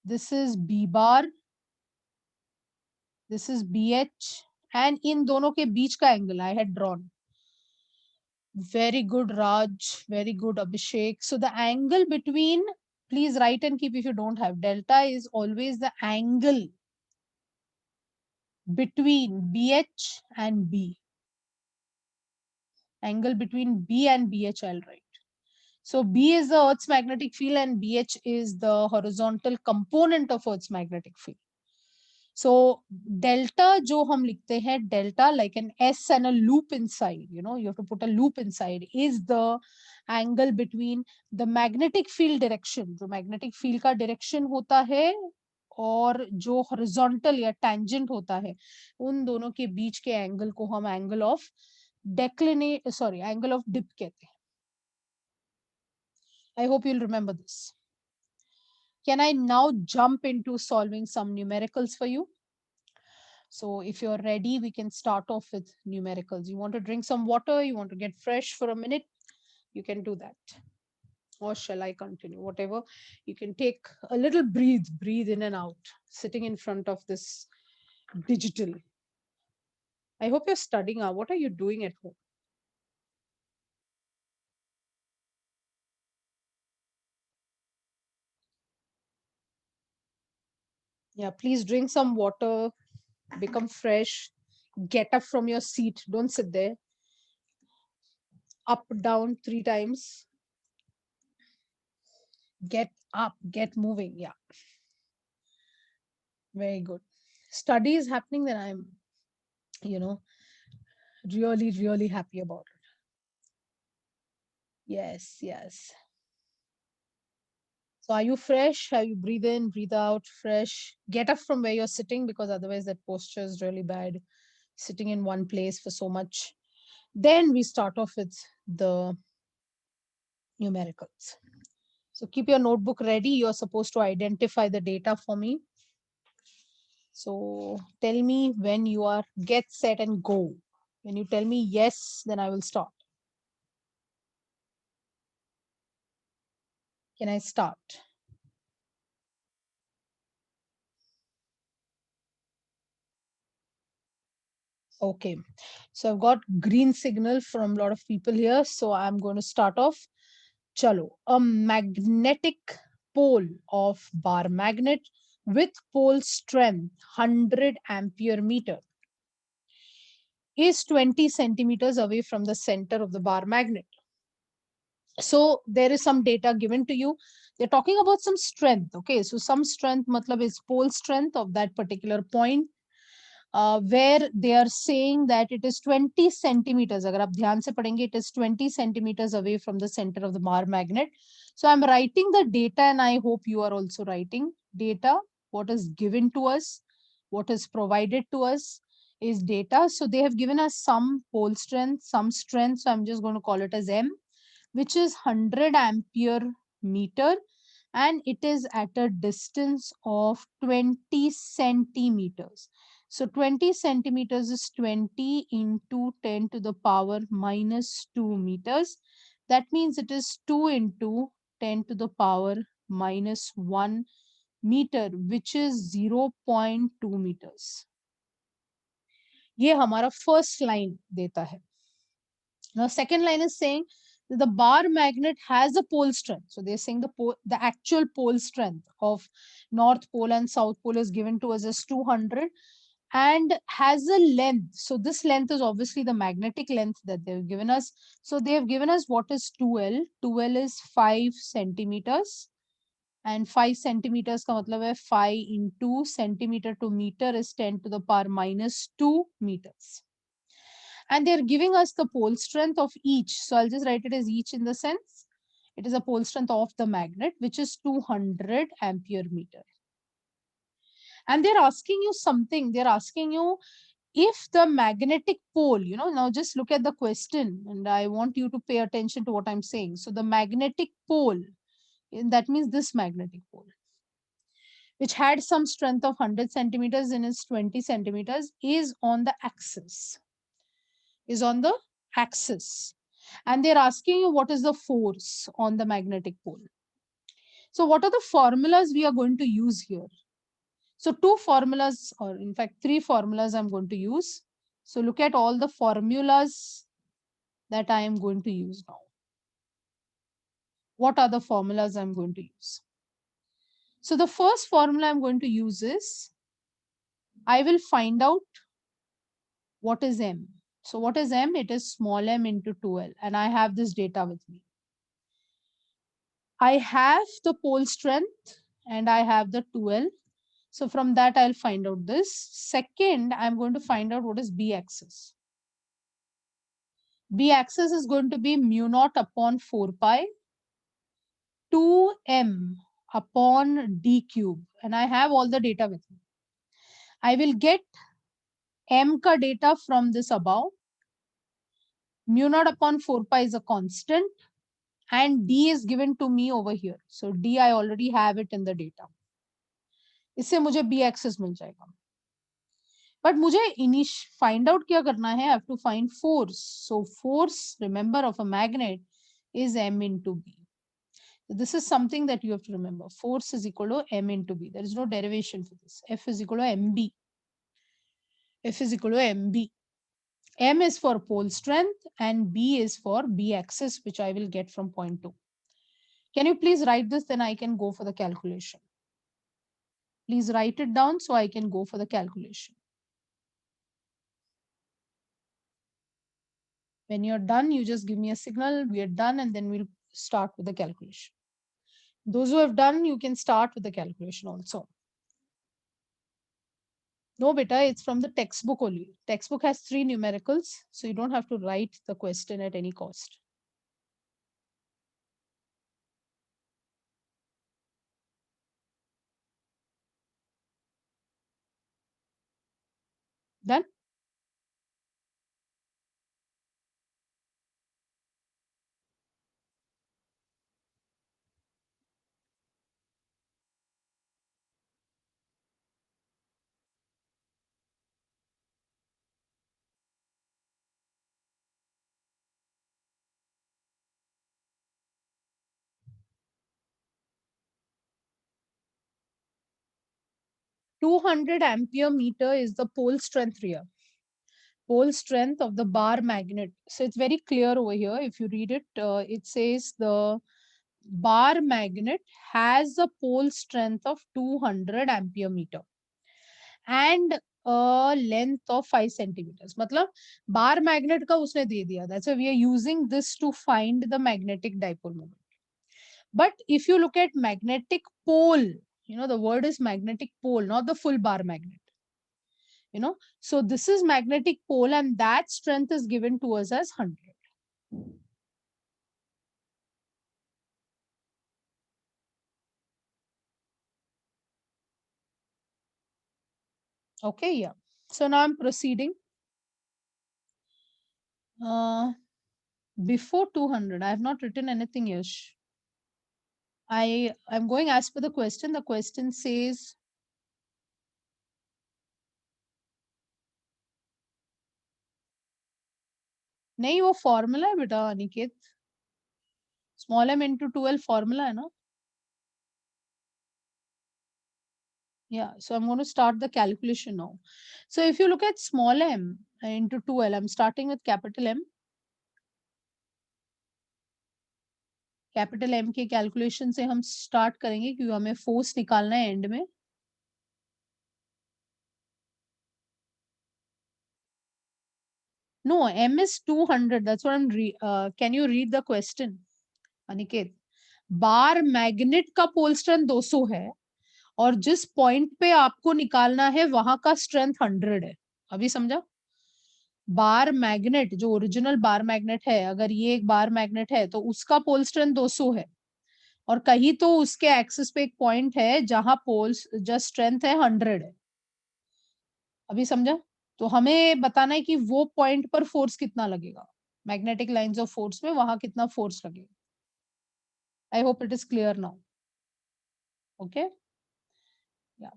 this is B bar, this is BH, and in दोनों के बीच का angle I had drawn. Very good, Raj. Very good, Abhishek. So the angle between, please write and keep if you don't have. Delta is always the angle between BH and B. Angle between B and BH, I'll write. So B is the Earth's magnetic field and BH is the horizontal component of Earth's magnetic field. So delta जो हम लिखते हैं, delta like an S and a loop inside, you know, you have to put a loop inside, is the angle between the magnetic field direction, जो magnetic field का direction होता है और जो horizontal या tangent होता है, उन दोनों के बीच के angle को हम angle of angle of dip कहते हैं. I hope you'll remember this. Can I now jump into solving some numericals for you? So if you're ready, we can start off with numericals. You want to drink some water? You want to get fresh for a minute? You can do that. Or shall I continue? Whatever. You can take a little breathe in and out, sitting in front of this digital. I hope you're studying. What are you doing at home? Yeah, please drink some water, become fresh, get up from your seat. Don't sit there. Up, down 3 times. Get up, get moving. Yeah. Very good. Study is happening, then I'm, you know, really, really happy about it. Yes, yes. So are you fresh? Have you breathe in, breathe out, fresh? Get up from where you're sitting because otherwise that posture is really bad. Sitting in one place for so much. Then we start off with the numericals. So keep your notebook ready. You're supposed to identify the data for me. So tell me when you are get set and go. When you tell me yes, then I will start. Can I start? Okay, so I've got green signal from a lot of people here. So I'm going to start off. Chalo, a magnetic pole of bar magnet with pole strength 100 ampere meter is 20 centimeters away from the center of the bar magnet. So there is some data given to you. They're talking about some strength. Okay, so some strength matlab is pole strength of that particular point. Where they are saying that it is 20 centimeters. अगर आप ध्यान से पढ़ेंगे, it is 20 centimeters away from the center of the bar magnet. So I'm writing the data and I hope you are also writing data. What is given to us, what is provided to us is data. So they have given us some pole strength, some strength. So I'm just going to call it as M, which is 100 ampere meter. And it is at a distance of 20 centimeters. So 20 centimeters is 20 into 10 to the power minus 2 meters. That means it is 2 into 10 to the power minus 1 meter, which is 0.2 meters. ये हमारा first line देता है. Now, second line is saying that the bar magnet has a pole strength. So they're saying the actual pole strength of North Pole and South Pole is given to us as 200 and has a length. So this length is obviously the magnetic length that they've given us. So they have given us what is 2L. 2L is 5 centimeters. And 5 centimeters ka matlab hai 5 into centimeter to meter is 10 to the power minus 2 meters. And they're giving us the pole strength of each. So I'll just write it as each in the sense. It is a pole strength of the magnet, which is 200 ampere meter. And they're asking you something. They're asking you if the magnetic pole, now just look at the question and I want you to pay attention to what I'm saying. So the magnetic pole, that means this magnetic pole, which had some strength of 100 centimeters in its 20 centimeters, is on the axis. And they're asking you what is the force on the magnetic pole. So what are the formulas we are going to use here? So two formulas, or in fact, three formulas I'm going to use. So look at all the formulas that I am going to use now. What are the formulas I'm going to use? So the first formula I'm going to use is, I will find out what is M. So what is M? It is small m into 2L. And I have this data with me. I have the pole strength and I have the 2L. So from that, I'll find out this. Second, I'm going to find out what is B axis. B axis is going to be mu naught upon 4 pi 2m upon d cube. And I have all the data with me. I will get m ka data from this above. Mu naught upon 4 pi is a constant. And d is given to me over here. So d I already have it in the data. इससे मुझे b axis मिल जाएगा. But मुझे find out क्या करना है? I have to find force. So force, remember, of a magnet is m into b. So this is something that you have to remember. Force is equal to m into b. There is no derivation for this. F is equal to mb. F is equal to mb. M is for pole strength and B is for B axis, which I will get from point 2. Can you please write this? Then I can go for the calculation. Please write it down so I can go for the calculation. When you're done, you just give me a signal. We are done and then we'll start with the calculation. Those who have done, you can start with the calculation also. No, beta, it's from the textbook only. Textbook has 3 numericals, so you don't have to write the question at any cost. Done? $200 ampere meter is the pole strength here. Pole strength of the bar magnet. So it's very clear over here. If you read it, it says the bar magnet has a pole strength of 200 ampere meter and a length of 5 centimeters. मतलब bar magnet का उसने दे दिया. That's why we are using this to find the magnetic dipole moment. But if you look at magnetic pole, the word is magnetic pole, not the full bar magnet. So this is magnetic pole and that strength is given to us as 100. Okay, yeah. So now I'm proceeding. Before 200, I have not written anything, Yash. I'm going as per the question. The question says, नहीं, वो formula है बेटा Aniket, small m into 2l formula है ना. Yeah, so I'm going to start the calculation now. So if you look at small m into 2l, I'm starting with capital M. Capital M के calculation से हम start करेंगे क्योंकि हमें force निकालना है एंड में. No, M is 200. That's what I'm can you read the question, Aniket? Bar magnet का पोल स्ट्रेंथ 200 है और जिस पॉइंट पे आपको निकालना है वहां का स्ट्रेंथ 100 है. अभी समझा? बार मैग्नेट जो ओरिजिनल बार मैग्नेट है, अगर ये एक बार मैग्नेट है तो उसका पोल स्ट्रेंथ 200 है और कहीं तो उसके एक्सिस पे एक पॉइंट है जहां पोल्स जस्ट स्ट्रेंथ है 100 है. अभी समझा? तो हमें बताना है कि वो पॉइंट पर फोर्स कितना लगेगा, मैग्नेटिक लाइंस ऑफ फोर्स में वहां कितना फोर्स लगेगा. I hope it is clear now. Okay, yeah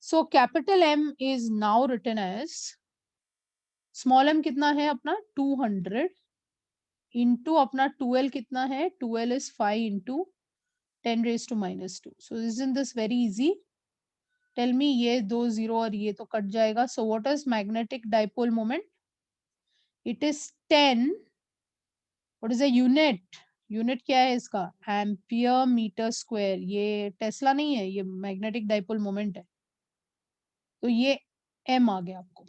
so capital M is now written as, small m कितना है अपना 200 इंटू अपना 2l कितना है, 2l is 5 into 10 raised to minus 2. So isn't this very easy? Tell me, ये दो zero और ये तो कट जाएगा. So what is magnetic dipole moment? It is 10. What is the unit? Unit क्या है इसका? Ampere metre square. ये टेस्ला नहीं है, ये मैग्नेटिक डाइपोल मोमेंट है. तो ये m आ गया आपको.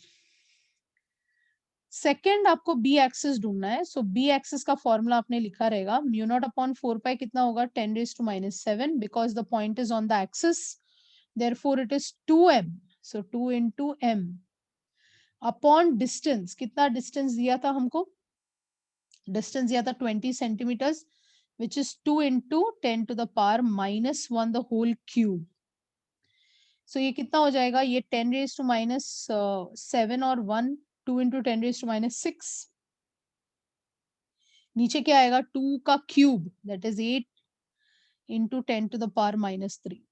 सेकेंड आपको बी एक्सिस ढूंढना है. सो बी एक्सिस का फॉर्मूला आपने लिखा रहेगा, म्यू नॉट अपॉन 4 पाई कितना होगा, 10 raised to minus 7, because the point is on the axis, therefore it is 2m. So 2 into m upon distance. कितना डिस्टेंस दिया था हमको? डिस्टेंस दिया था 20 centimetres, which is 2 into 10 to the power minus 1 the whole cube. So ये कितना हो जाएगा? ये 10 raised to minus 7 और 1, 2 into 10 raised to minus 6. नीचे क्या आएगा? 2 का cube, that is 8 into 10 to the power minus 3.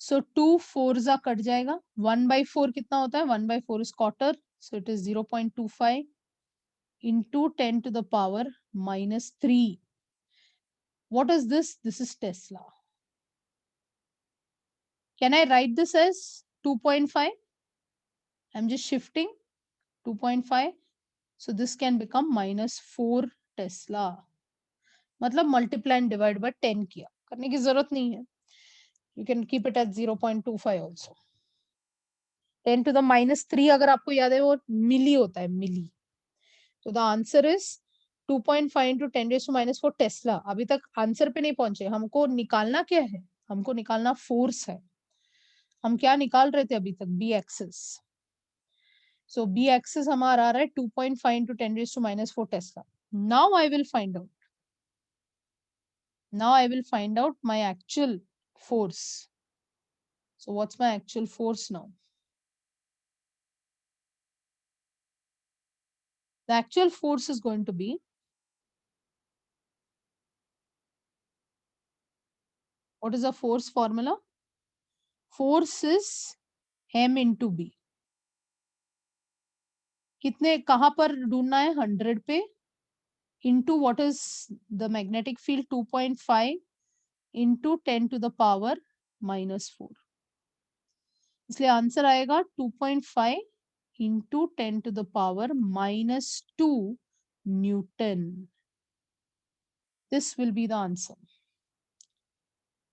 So 2 4 जा कट जाएगा. 1 by 4 कितना होता है? 1 by 4 is quarter. So it is 0.25 into 10 to the power minus 3. What is this? This is Tesla. Can I write this as 2.5? I'm just shifting 2.5. So this can become minus 4 Tesla. मतलब multiply and divide by 10 किया. करने की जरूरत नहीं है. You can keep it at 0.25 also. 10 to the minus 3 अगर आपको याद है वो मिली होता है, मिली. तो the answer is 2.5 into 10 raised to minus 4 Tesla. अभी तक आंसर पे नहीं पहुंचे. हमको निकालना क्या है? हमको निकालना फोर्स है. हम क्या निकाल रहे थे अभी तक? B axis. So B axis हमारा आ रहा है 2.5 into 10 raised to minus 4 Tesla. Now I will find out. Now I will find out my actual force. So what's my actual force now? The actual force is going to be, what is the force formula? Force is m into b. कितने कहां पर ढूंढना है? 100 पे. Into what is the magnetic field? 2.5 into 10 to the power minus 4. इसलिए answer आएगा 2.5 into 10 to the power minus 2 Newton. This will be the answer.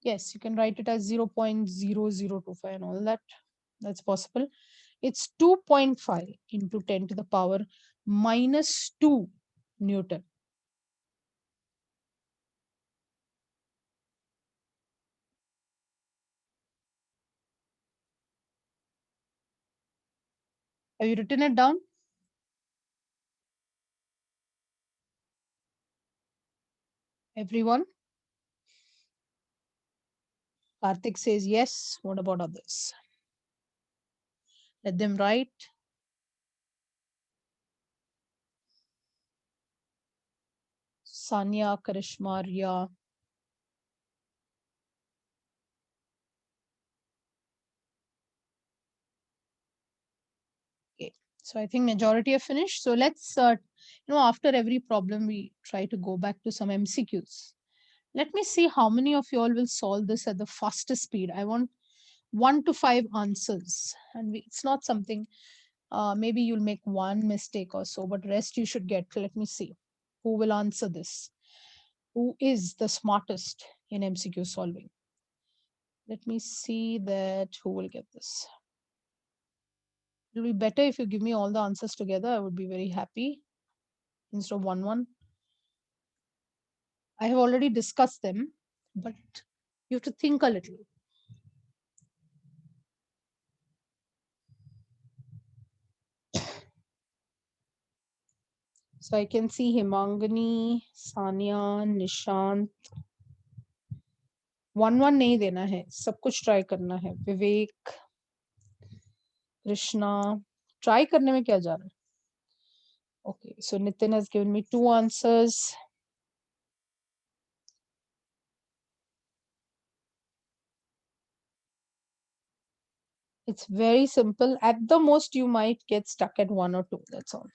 Yes, you can write it as 0.0025 and all that. That's possible. It's 2.5 into 10 to the power minus 2 Newton. Have you written it down? Everyone? Karthik says yes. What about others? Let them write. Sanya, Karishma, Ria. Okay. So I think majority are finished. So let's, after every problem, we try to go back to some MCQs. Let me see how many of you all will solve this at the fastest speed. I want 1 to 5 answers. And it's not something, maybe you'll make one mistake or so, but rest you should get. Let me see who will answer this. Who is the smartest in MCQ solving? Let me see that who will get this. It will be better if you give me all the answers together. I would be very happy instead of one. I have already discussed them, but you have to think a little. So I can see Himangani, Sanya, Nishant. One नहीं देना है, सब कुछ try करना है. विवेक, Krishna, try करने में क्या जा रहा है? Okay, so Nitin has given me 2 answers. It's very simple. At the most, you might get stuck at 1 or 2. That's all.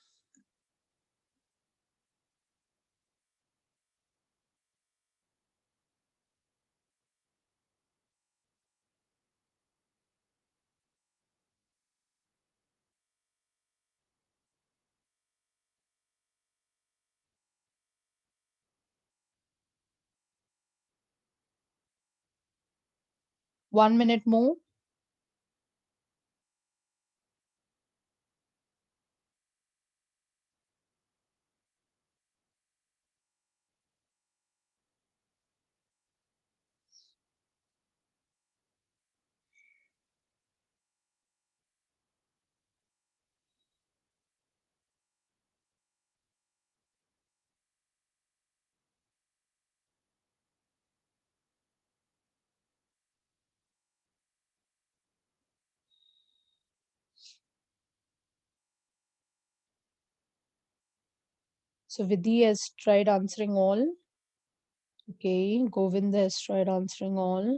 One minute more. So Vidhi has tried answering all. Okay, Govind has tried answering all.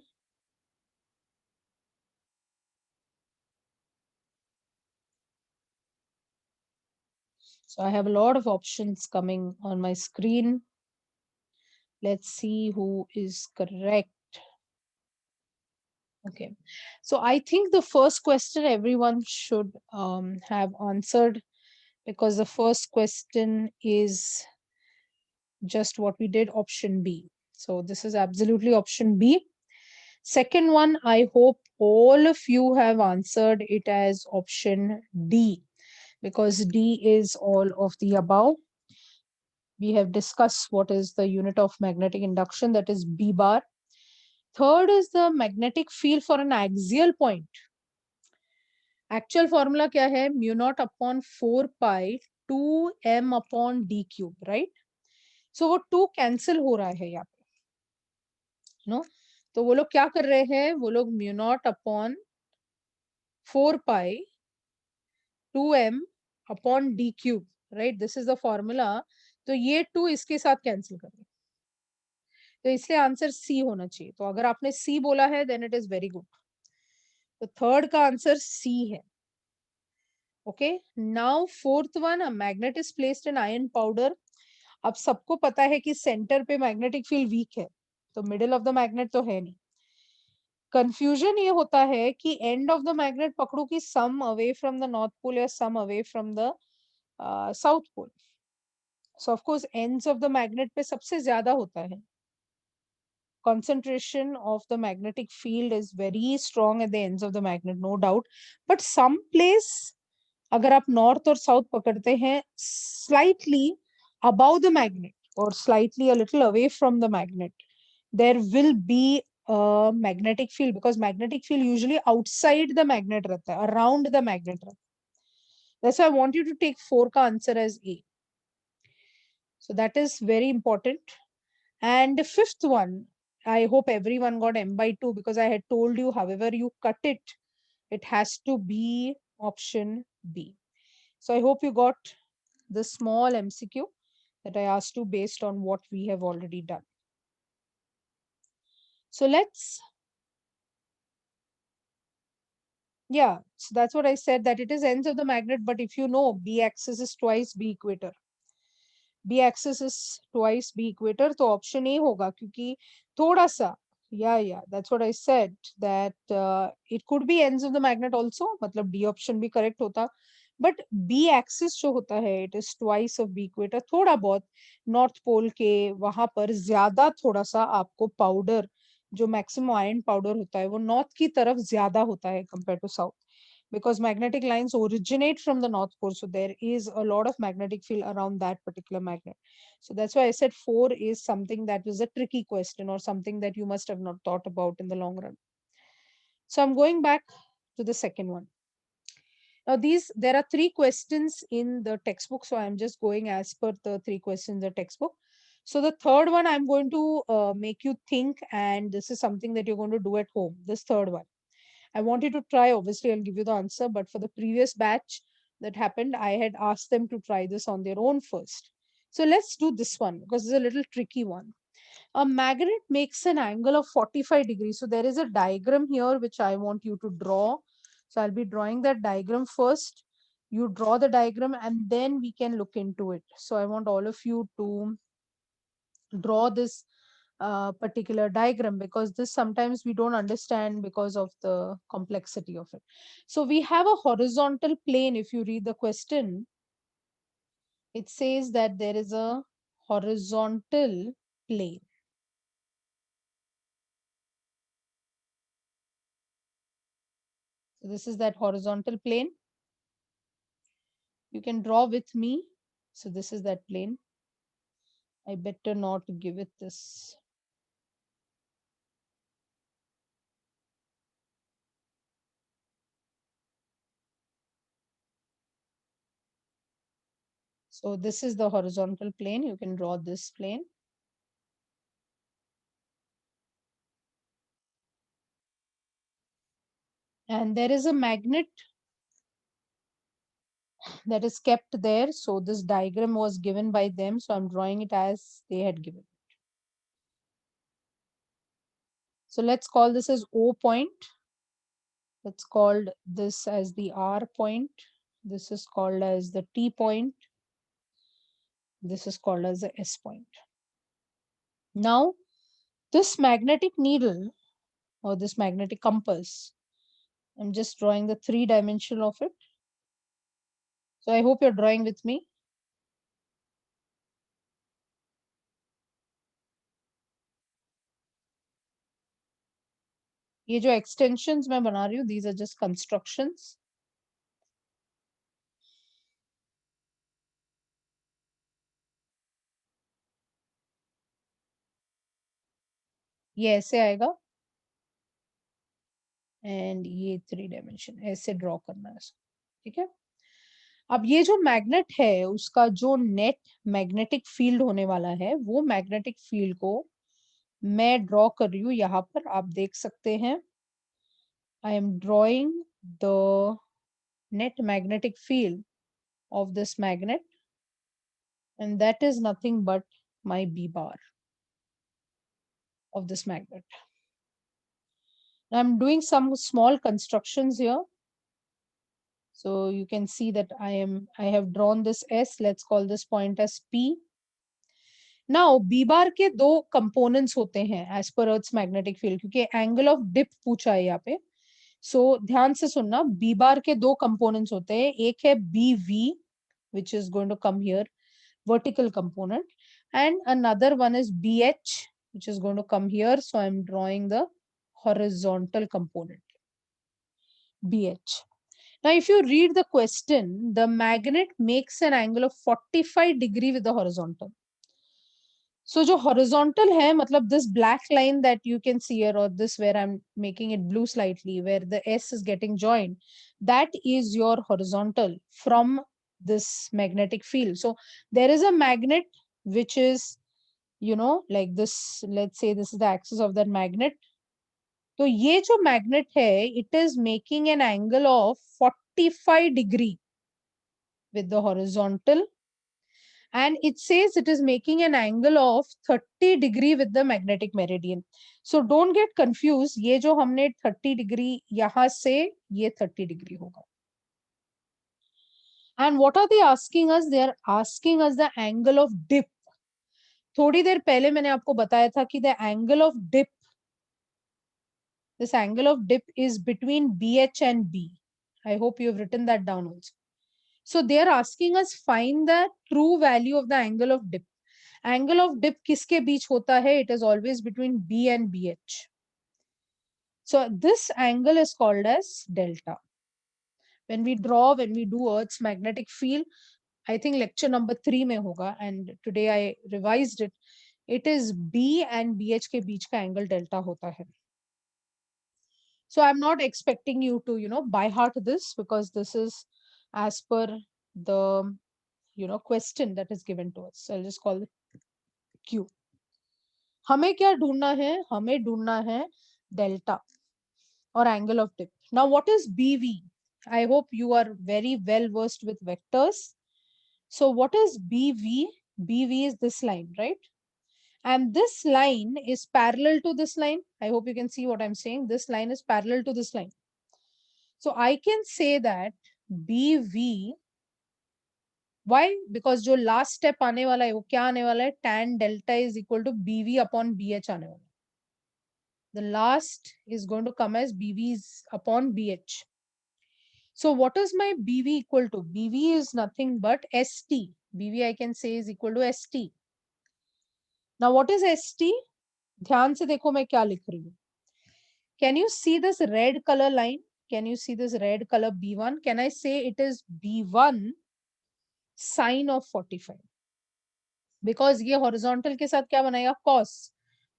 So I have a lot of options coming on my screen. Let's see who is correct. Okay, so I think the first question everyone should have answered, because the first question is just what we did, option B. So this is absolutely option B. Second one, I hope all of you have answered it as option D, because D is all of the above. We have discussed what is the unit of magnetic induction, that is B bar. Third is the magnetic field for an axial point. Actual formula क्या है? Mu naught upon 4 pi 2m upon d cube, right? So वो 2 cancel हो रहा है यहाँ पे, no? तो वो लोग क्या कर रहे हैं? वो लोग mu naught upon 4 pi 2m upon d cube, right? This is the formula. तो ये 2 इसके साथ कैंसिल कर रहे, तो इसलिए आंसर सी होना चाहिए. तो अगर आपने सी बोला है then it is very good. तो थर्ड का आंसर सी है. Okay, now fourth one, a magnet is placed in iron powder. अब सबको पता है कि सेंटर पे मैग्नेटिक फील्ड वीक है, तो मिडिल ऑफ द मैग्नेट तो है नहीं. कंफ्यूजन ये होता है कि एंड ऑफ द मैग्नेट पकड़ू कि some away from the north pole या some away from the south pole. So of course ends of the magnet पे सबसे ज्यादा होता है. Concentration of the magnetic field is very strong at the ends of the magnet, no doubt. But some place, अगर आप north और south पकड़ते हैं, slightly above the magnet or slightly a little away from the magnet, there will be a magnetic field, because magnetic field usually outside the magnet रहता है, around the magnet रहता है. That's why I want you to take 4 का answer as A. So that is very important. And the fifth one, I hope everyone got m by 2, because I had told you, however you cut it, it has to be option B. So I hope you got the small MCQ that I asked you based on what we have already done. So let's Yeah, so that's what I said, that it is ends of the magnet, but if you know B axis is twice B equator, B axis is twice B equator, तो option A होगा, क्योंकि थोड़ा सा, yeah, that's what I said, that it could be ends of the magnet also, मतलब D option भी correct होता, but B axis जो होता है, it is twice of B equator, थोड़ा बहुत नॉर्थ पोल के वहां पर ज्यादा थोड़ा सा आपको पाउडर, जो मैक्सिमम आयरन पाउडर होता है वो नॉर्थ की तरफ ज्यादा होता है compare to south, because magnetic lines originate from the north pole, so there is a lot of magnetic field around that particular magnet. So that's why I said 4 is something that is a tricky question, or something that you must have not thought about in the long run. So I'm going back to the second one. Now there are 3 questions in the textbook, so I'm just going as per the 3 questions in the textbook. So the third one I'm going to make you think, and this is something that you're going to do at home. This third one, I want you to try. Obviously, I'll give you the answer, but for the previous batch that happened, I had asked them to try this on their own first. So let's do this one, because it's a little tricky one. A magnet makes an angle of 45 degrees. So there is a diagram here which I want you to draw. So I'll be drawing that diagram first. You draw the diagram and then we can look into it. So I want all of you to draw this particular diagram, because this sometimes we don't understand because of the complexity of it. So we have a horizontal plane. If you read the question, it says that there is a horizontal plane. So this is that horizontal plane. You can draw with me. So this is that plane. I better not give it this. So this is the horizontal plane. You can draw this plane. And there is a magnet that is kept there. So this diagram was given by them. So I'm drawing it as they had given. So let's call this as O point. Let's call this as the R point. This is called as the T point. This is called as the S point. Now, this magnetic needle, or this magnetic compass, I'm just drawing the 3-dimension of it. So I hope you're drawing with me. ये जो extensions मैं बना रही हूँ, these are just constructions. ये ऐसे आएगा, and ये 3-dimension ऐसे ड्रॉ करना है इसको, ठीक है। अब ये जो मैग्नेट है, उसका जो नेट मैग्नेटिक फील्ड होने वाला है, वो मैग्नेटिक फील्ड को मैं ड्रॉ कर रही हूँ यहाँ पर, आप देख सकते हैं। I am drawing the net magnetic field of this magnet, and that is nothing but my B bar of this magnet. Now I'm doing some small constructions here. So you can see that I have drawn this S. Let's call this point as P. Now B bar के दो components होते हैं as per Earth's magnetic field, क्योंकि angle of dip पूछा है यहाँ पे. So ध्यान से सुनना, B bar के दो components होते हैं. एक है BV, which is going to come here, vertical component, and another one is BH, which is going to come here. So I'm drawing the horizontal component, BH. Now, if you read the question, the magnet makes an angle of 45 degree with the horizontal. So जो horizontal है, मतलब this black line that you can see here, or this where I'm making it blue slightly, where the S is getting joined, that is your horizontal from this magnetic field. So there is a magnet which is, you know, like this. Let's say this is the axis of that magnet. तो ये जो magnet है, it is making an angle of 45 degree with the horizontal. and it says it is making an angle of 30 degree with the magnetic meridian. So don't get confused, ये जो हमने 30 degree यहाँ से ये 30 degree होगा. And what are they asking us? They are asking us the angle of dip. थोड़ी देर पहले मैंने आपको बताया था कि the angle of dip, this angle of dip is between BH and B. I hope you have written that down also. So they are asking us find the true value of the angle of dip. Angle of dip किसके बीच होता है? It is always between B and BH. So this angle is called as delta. When we do Earth's magnetic field, I think lecture number 3 में होगा, and today I revised it. It is B and BH के बीच का angle delta होता है. So I'm not expecting you to, by heart this, because this is as per the, question that is given to us. So I'll just call it Q. हमें क्या ढूंढना है? हमें ढूंढना है delta or angle of dip. Now, what is BV? I hope you are very well versed with vectors. So what is BV? BV is this line, right? And this line is parallel to this line. I hope you can see what I'm saying. This line is parallel to this line. So I can say that BV, why? Because जो last step आने वाला है वो क्या आने वाला है? Tan delta is equal to BV upon BH आने वाला है. The last is going to come as BV upon BH. So what is my BV equal to? BV is nothing but ST. BV I can say is equal to ST. Now what is ST? ध्यान से देखो मैं क्या लिख रही हूँ. Can you see this red color line? Can you see this red color B1? Can I say it is B1 sine of 45? Because ये horizontal के साथ क्या बनाएगा? Cos.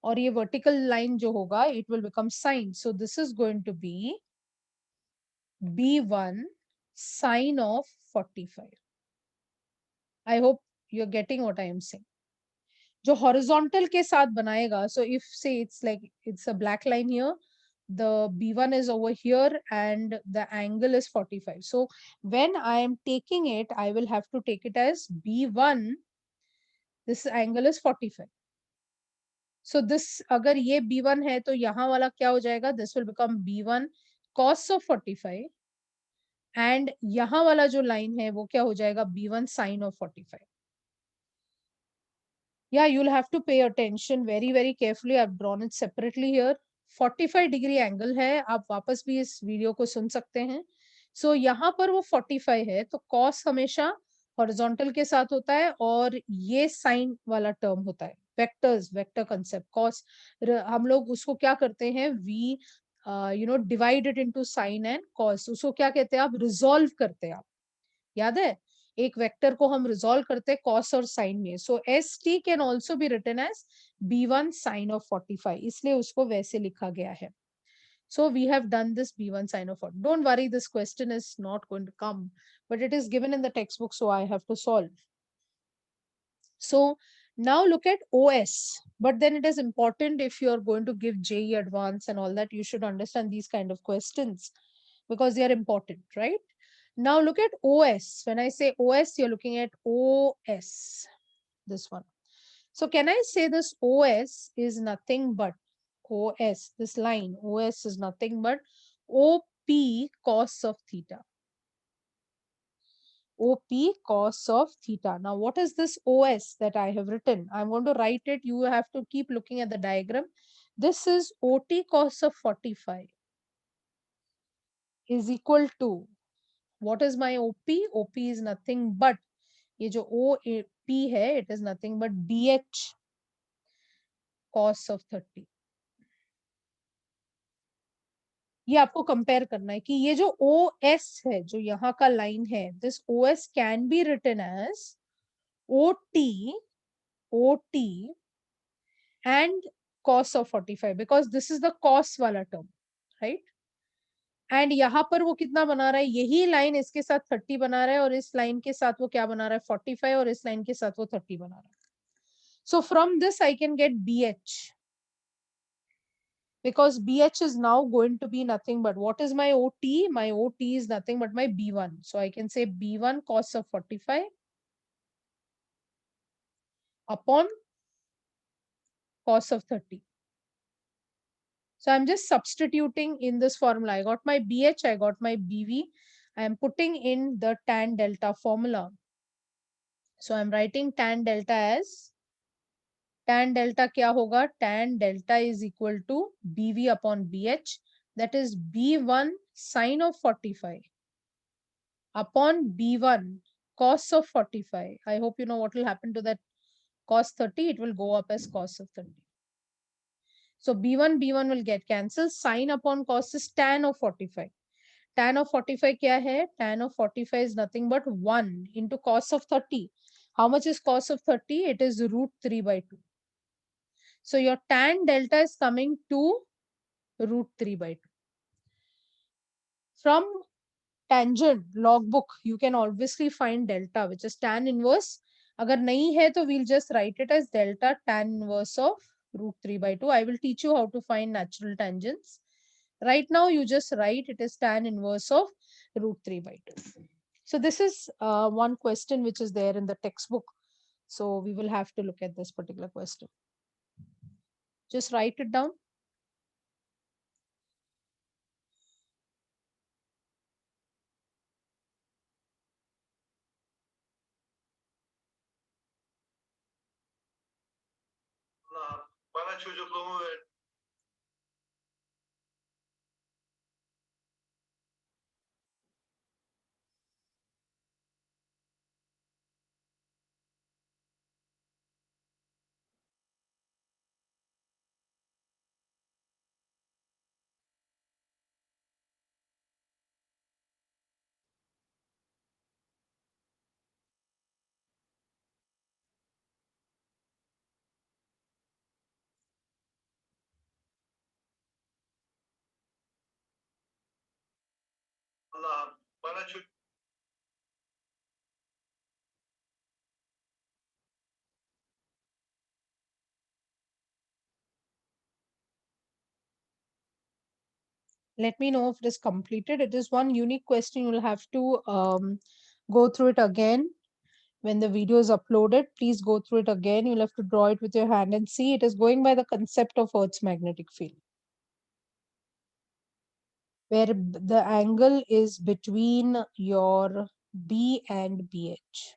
और ये vertical line जो होगा, it will become sine. So this is going to be B1 sine of 45. I hope you're getting what I am saying. जो horizontal के साथ बनाएगा, so if say it's a black line here, the B1 is over here and the angle is 45. So when I am taking it, I will have to take it as B1, this angle is 45. So this, अगर ये B1 है तो यहाँ वाला क्या हो जाएगा? This will become B1 cos of 45 and यहाँ वाला जो line है वो क्या हो जाएगा? B1 sin of 45. Yeah, you'll have to pay attention very, very carefully. I've drawn it separately here. 45 degree angle है. आप वापस भी इस वीडियो को सुन सकते हैं. So यहाँ पर वो 45 है, तो cos हमेशा horizontal के साथ होता है और ये sin वाला term होता है. Vectors, vector concept, cos. हम लोग उसको क्या करते हैं? We, divide it into sin and cos. उसको क्या कहते हैं? आप resolve करते हैं आप. याद है? एक वेक्टर को हम रिजॉल्व करते हैं कॉस और साइन में. So S T can also be written as B1 sine of 45, इसलिए उसको वैसे लिखा गया है. So we have done this B1 sin of 40. Don't worry, this question is not going to come, but it is given in the textbook, so I have to solve. So now look at OS. But then it is important, if you are going to give JEE Advance and all that, you should understand these kind of questions because they are important, right? Now look at OS. When I say OS, you're looking at OS, this one. So can I say this OS is nothing but OS, this line OS is nothing but OP cos of theta. OP cos of theta. Now what is this OS that I have written? I'm going to write it. You have to keep looking at the diagram. This is OT cos of 45 is equal to, what is my OP? OP is nothing but, ये जो OP है, it is nothing but BH cos of 30. ये आपको compare करना है कि ये जो OS है, जो यहाँ का लाइन है, this OS can be written as OT and cos of 45 because this is the cos वाला term, right? एंड यहाँ पर वो कितना बना रहा है? यही लाइन इसके साथ 30 बना रहा है और इस लाइन के साथ वो क्या बना रहा है? 45 और इस लाइन के साथ वो 30 बना रहा है. So from this I can get BH because BH is now going to be nothing but, what is my OT? My OT is nothing but my B1. So I can say B1 cos of 45 upon cos of 30. So I'm just substituting in this formula. I got my BH, I got my BV. I am putting in the tan delta formula. So I'm writing tan delta as, tan delta kya hoga? Tan delta is equal to BV upon BH. That is B1 sine of 45 upon B1 cos of 45. I hope you know what will happen to that cos 30. It will go up as cos of 30. So B1 will get cancelled. Sine upon cos is tan of 45. Tan of 45 kya hai? Tan of 45 is nothing but 1 into cos of 30. How much is cos of 30? It is root 3 by 2. So your tan delta is coming to root 3 by 2. From tangent logbook, you can obviously find delta, which is tan inverse. Agar nahi hai, to we'll just write it as delta tan inverse of root 3 by 2. I will teach you how to find natural tangents. Right now, you just write it is tan inverse of root 3 by 2. So this is one question which is there in the textbook. So we will have to look at this particular question. Just write it down. Bana çocukluğumu ver. Allah'ım bana çocuk. Let me know if it is completed. It is one unique question. You'll have to go through it again. When the video is uploaded, please go through it again. You'll have to draw it with your hand and see. It is going by the concept of Earth's magnetic field, where the angle is between your B and BH.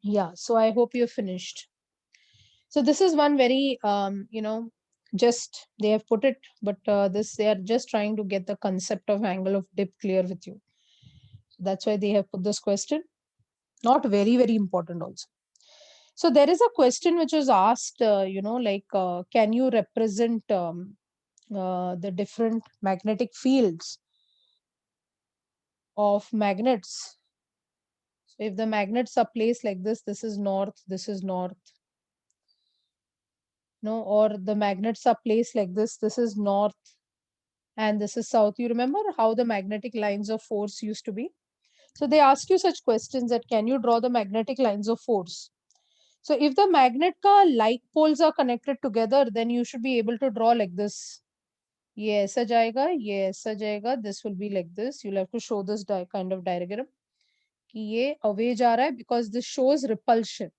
Yeah, so I hope you're finished. So this is one very, just they have put it, but this they are just trying to get the concept of angle of dip clear with you. So that's why they have put this question. Not very, very important also. So there is a question which was asked, can you represent the different magnetic fields of magnets? So if the magnets are placed like this is north, this is north. No, or the magnets are placed like this is north, and this is south. You remember how the magnetic lines of force used to be? So they ask you such questions that can you draw the magnetic lines of force? So if the magnet ka like poles are connected together, then you should be able to draw like this. ये ऐसा जाएगा, ये ऐसा जाएगा. This will be like this. You'll have to show this kind of diagram. कि ये away जा रहा है because this shows repulsion.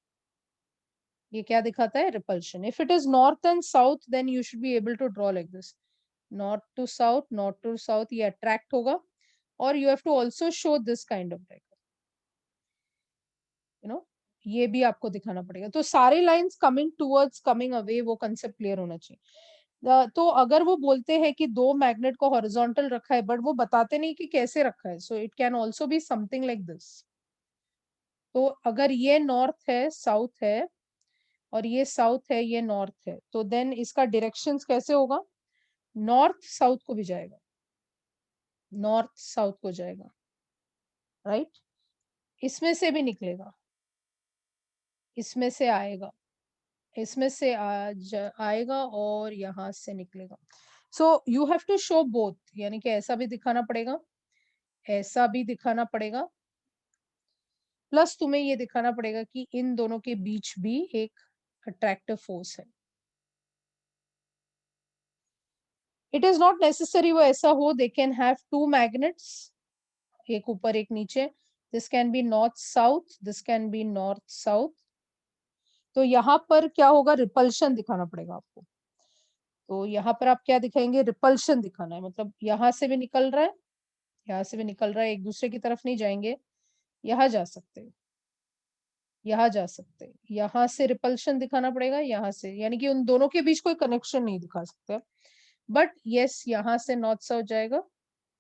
ये क्या दिखाता है? Repulsion. If it is north and south, then you should be able to draw like this. North to south, north to south. ये attract होगा. Or you have to also show this kind of diagram. ये भी आपको दिखाना पड़ेगा. तो सारे lines coming towards coming away, वो कंसेप्ट क्लियर होना चाहिए. तो अगर वो बोलते हैं कि दो मैग्नेट को हॉरिजॉन्टल रखा है, बट वो बताते नहीं कि कैसे रखा है. So it can also be something like this. तो अगर ये नॉर्थ है, साउथ है, और ये साउथ है, ये नॉर्थ है, तो देन इसका डायरेक्शंस कैसे होगा? नॉर्थ साउथ को भी जाएगा, नॉर्थ साउथ को जाएगा, राइट? इसमें से भी निकलेगा, इसमें से आएगा, इसमें से आएगा और यहाँ से निकलेगा. So you have to show both, यानी कि ऐसा भी दिखाना पड़ेगा, ऐसा भी दिखाना पड़ेगा, प्लस तुम्हें ये दिखाना पड़ेगा कि इन दोनों के बीच भी एक अट्रैक्टिव फोर्स है. इट इज नॉट नेसेसरी वो ऐसा हो, they can have two magnets, एक ऊपर एक नीचे. This can be north south, this can be north south. तो यहाँ पर क्या होगा, रिपल्शन दिखाना पड़ेगा आपको. तो यहाँ पर आप क्या दिखाएंगे, रिपल्शन दिखाना है, मतलब यहाँ से भी निकल रहा है, यहाँ से भी निकल रहा है, एक दूसरे की तरफ नहीं जाएंगे, यहाँ जा सकते हैं, यहाँ जा सकते हैं, यहाँ से रिपल्शन दिखाना पड़ेगा, यहाँ से, यानी कि उन दोनों के बीच कोई कनेक्शन नहीं दिखा सकते. बट यस, यहाँ से नॉर्थ साउथ जाएगा,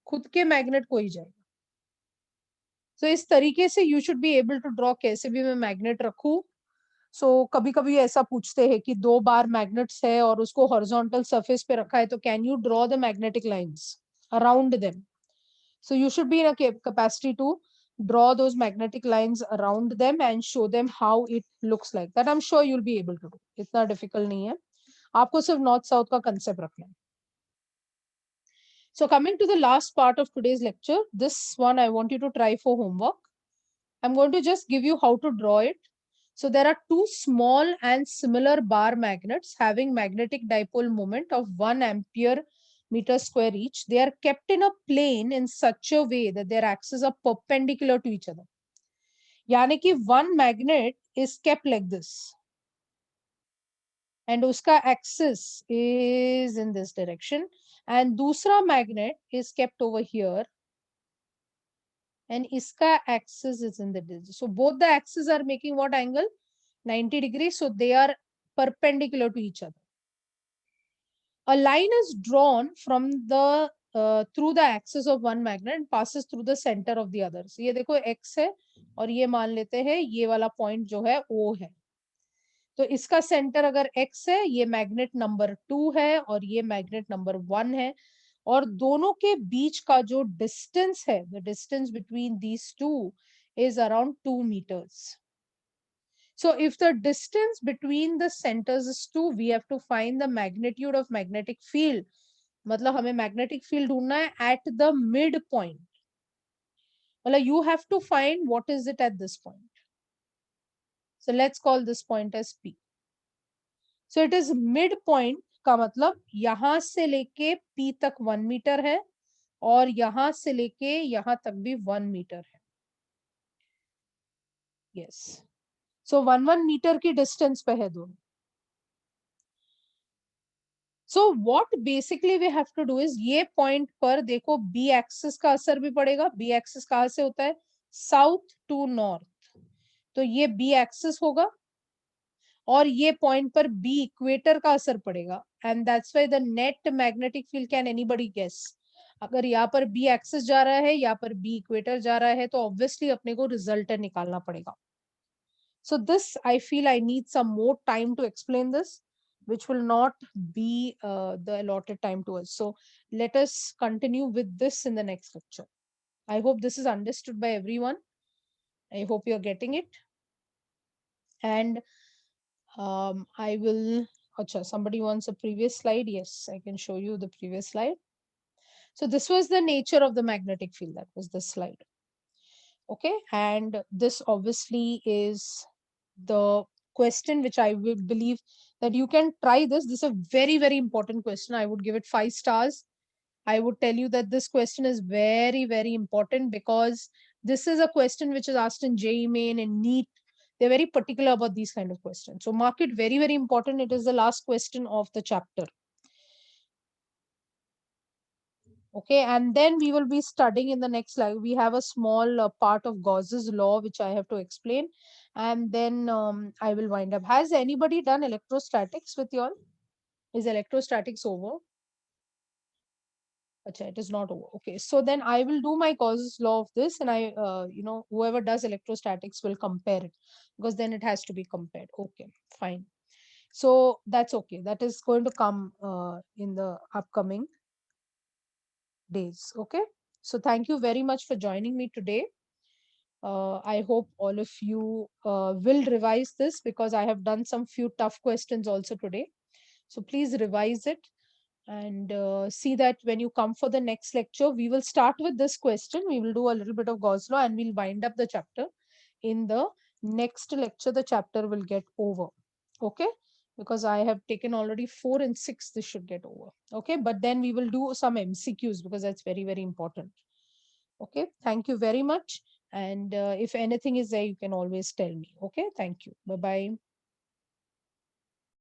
खुद के मैग्नेट को ही जाएगा. तो इस तरीके से you should be able to draw, कैसे भी मैं मैग्नेट रखूं. कभी कभी ऐसा पूछते हैं कि 2 बार मैग्नेट्स है और उसको हॉरिजॉन्टल सरफेस पे रखा है, तो can you draw the magnetic lines around them. So you should be in a capacity to draw those magnetic lines around them and show them how it looks like. That I'm sure you'll be able to do. इतना difficult नहीं है, आपको सिर्फ north south का concept रखना है. So coming to the last part of today's lecture, this one I want you to try for homework. I'm going to just give you how to draw it. So there are two small and similar bar magnets having magnetic dipole moment of 1 ampere meter square each. They are kept in a plane in such a way that their axes are perpendicular to each other. यानी कि one magnet is kept like this and उसका axis is in this direction, and दूसरा magnet is kept over here and iska axis is in the distance. So both the axes are making what angle? 90 degrees. So they are perpendicular to each other. A line is drawn from the through the axis of one magnet and passes through the center of the other. So ये देखो x है और ये मान लेते हैं ये वाला पॉइंट जो है O है. तो इसका सेंटर अगर x है, ये मैग्नेट नंबर 2 है और ये मैग्नेट नंबर 1 है, और दोनों के बीच का जो डिस्टेंस है, the distance between these two is around 2 meters. So if the distance between the centers is 2, we have to find the magnitude of magnetic field. मतलब हमें magnetic field ढूंढना है at the midpoint. मतलब you have to find what is it at this point. So let's call this point as P. So it is midpoint का मतलब यहाँ से लेके P तक 1 मीटर है और यहाँ से लेके यहाँ तक भी 1 मीटर है. Yes. So 1 मीटर की डिस्टेंस पे है दोनों. So what basically we have to do is ये पॉइंट पर देखो B एक्सिस का असर भी पड़ेगा. B एक्सिस कहाँ से होता है? South to north. तो ये B एक्सिस होगा और ये पॉइंट पर B इक्वेटर का असर पड़ेगा. And that's why the net magnetic field, can anybody guess? अगर यहाँ पर B एक्सिस जा रहा है, यहाँ पर B इक्वेटर जा रहा है, तो ऑब्वियसली अपने को रिजल्टेंट निकालना पड़ेगा. So this, I feel I need some more time to explain this, which will not be the allotted time to us. So let us continue with this in the next lecture. I hope this is understood by everyone. I hope you're getting it. And I will, Acha, somebody wants a previous slide. Yes, I can show you the previous slide. So this was the nature of the magnetic field. That was this slide. Okay, and this obviously is the question which I will believe that you can try this. This is a very, very important question. I would give it 5 stars. I would tell you that this question is very, very important because this is a question which is asked in JEE Main and NEET. They're very particular about these kind of questions. So mark it very, very important. It is the last question of the chapter. Okay, and then we will be studying in the next slide. We have a small part of Gauss's law, which I have to explain. And then I will wind up. Has anybody done electrostatics with you all? Is electrostatics over? Achha, it is not over. Okay, so then I will do my Gauss's law of this, and I, whoever does electrostatics will compare it, because then it has to be compared. Okay, fine. So that's okay. That is going to come in the upcoming days. Okay, so thank you very much for joining me today. I hope all of you will revise this, because I have done some few tough questions also today. So please revise it. And see that when you come for the next lecture, we will start with this question. We will do a little bit of Gauss law and we'll wind up the chapter. In the next lecture, the chapter will get over. Okay. Because I have taken already 4 and 6, this should get over. Okay. But then we will do some MCQs because that's very, very important. Okay. Thank you very much. And if anything is there, you can always tell me. Okay. Thank you. Bye bye.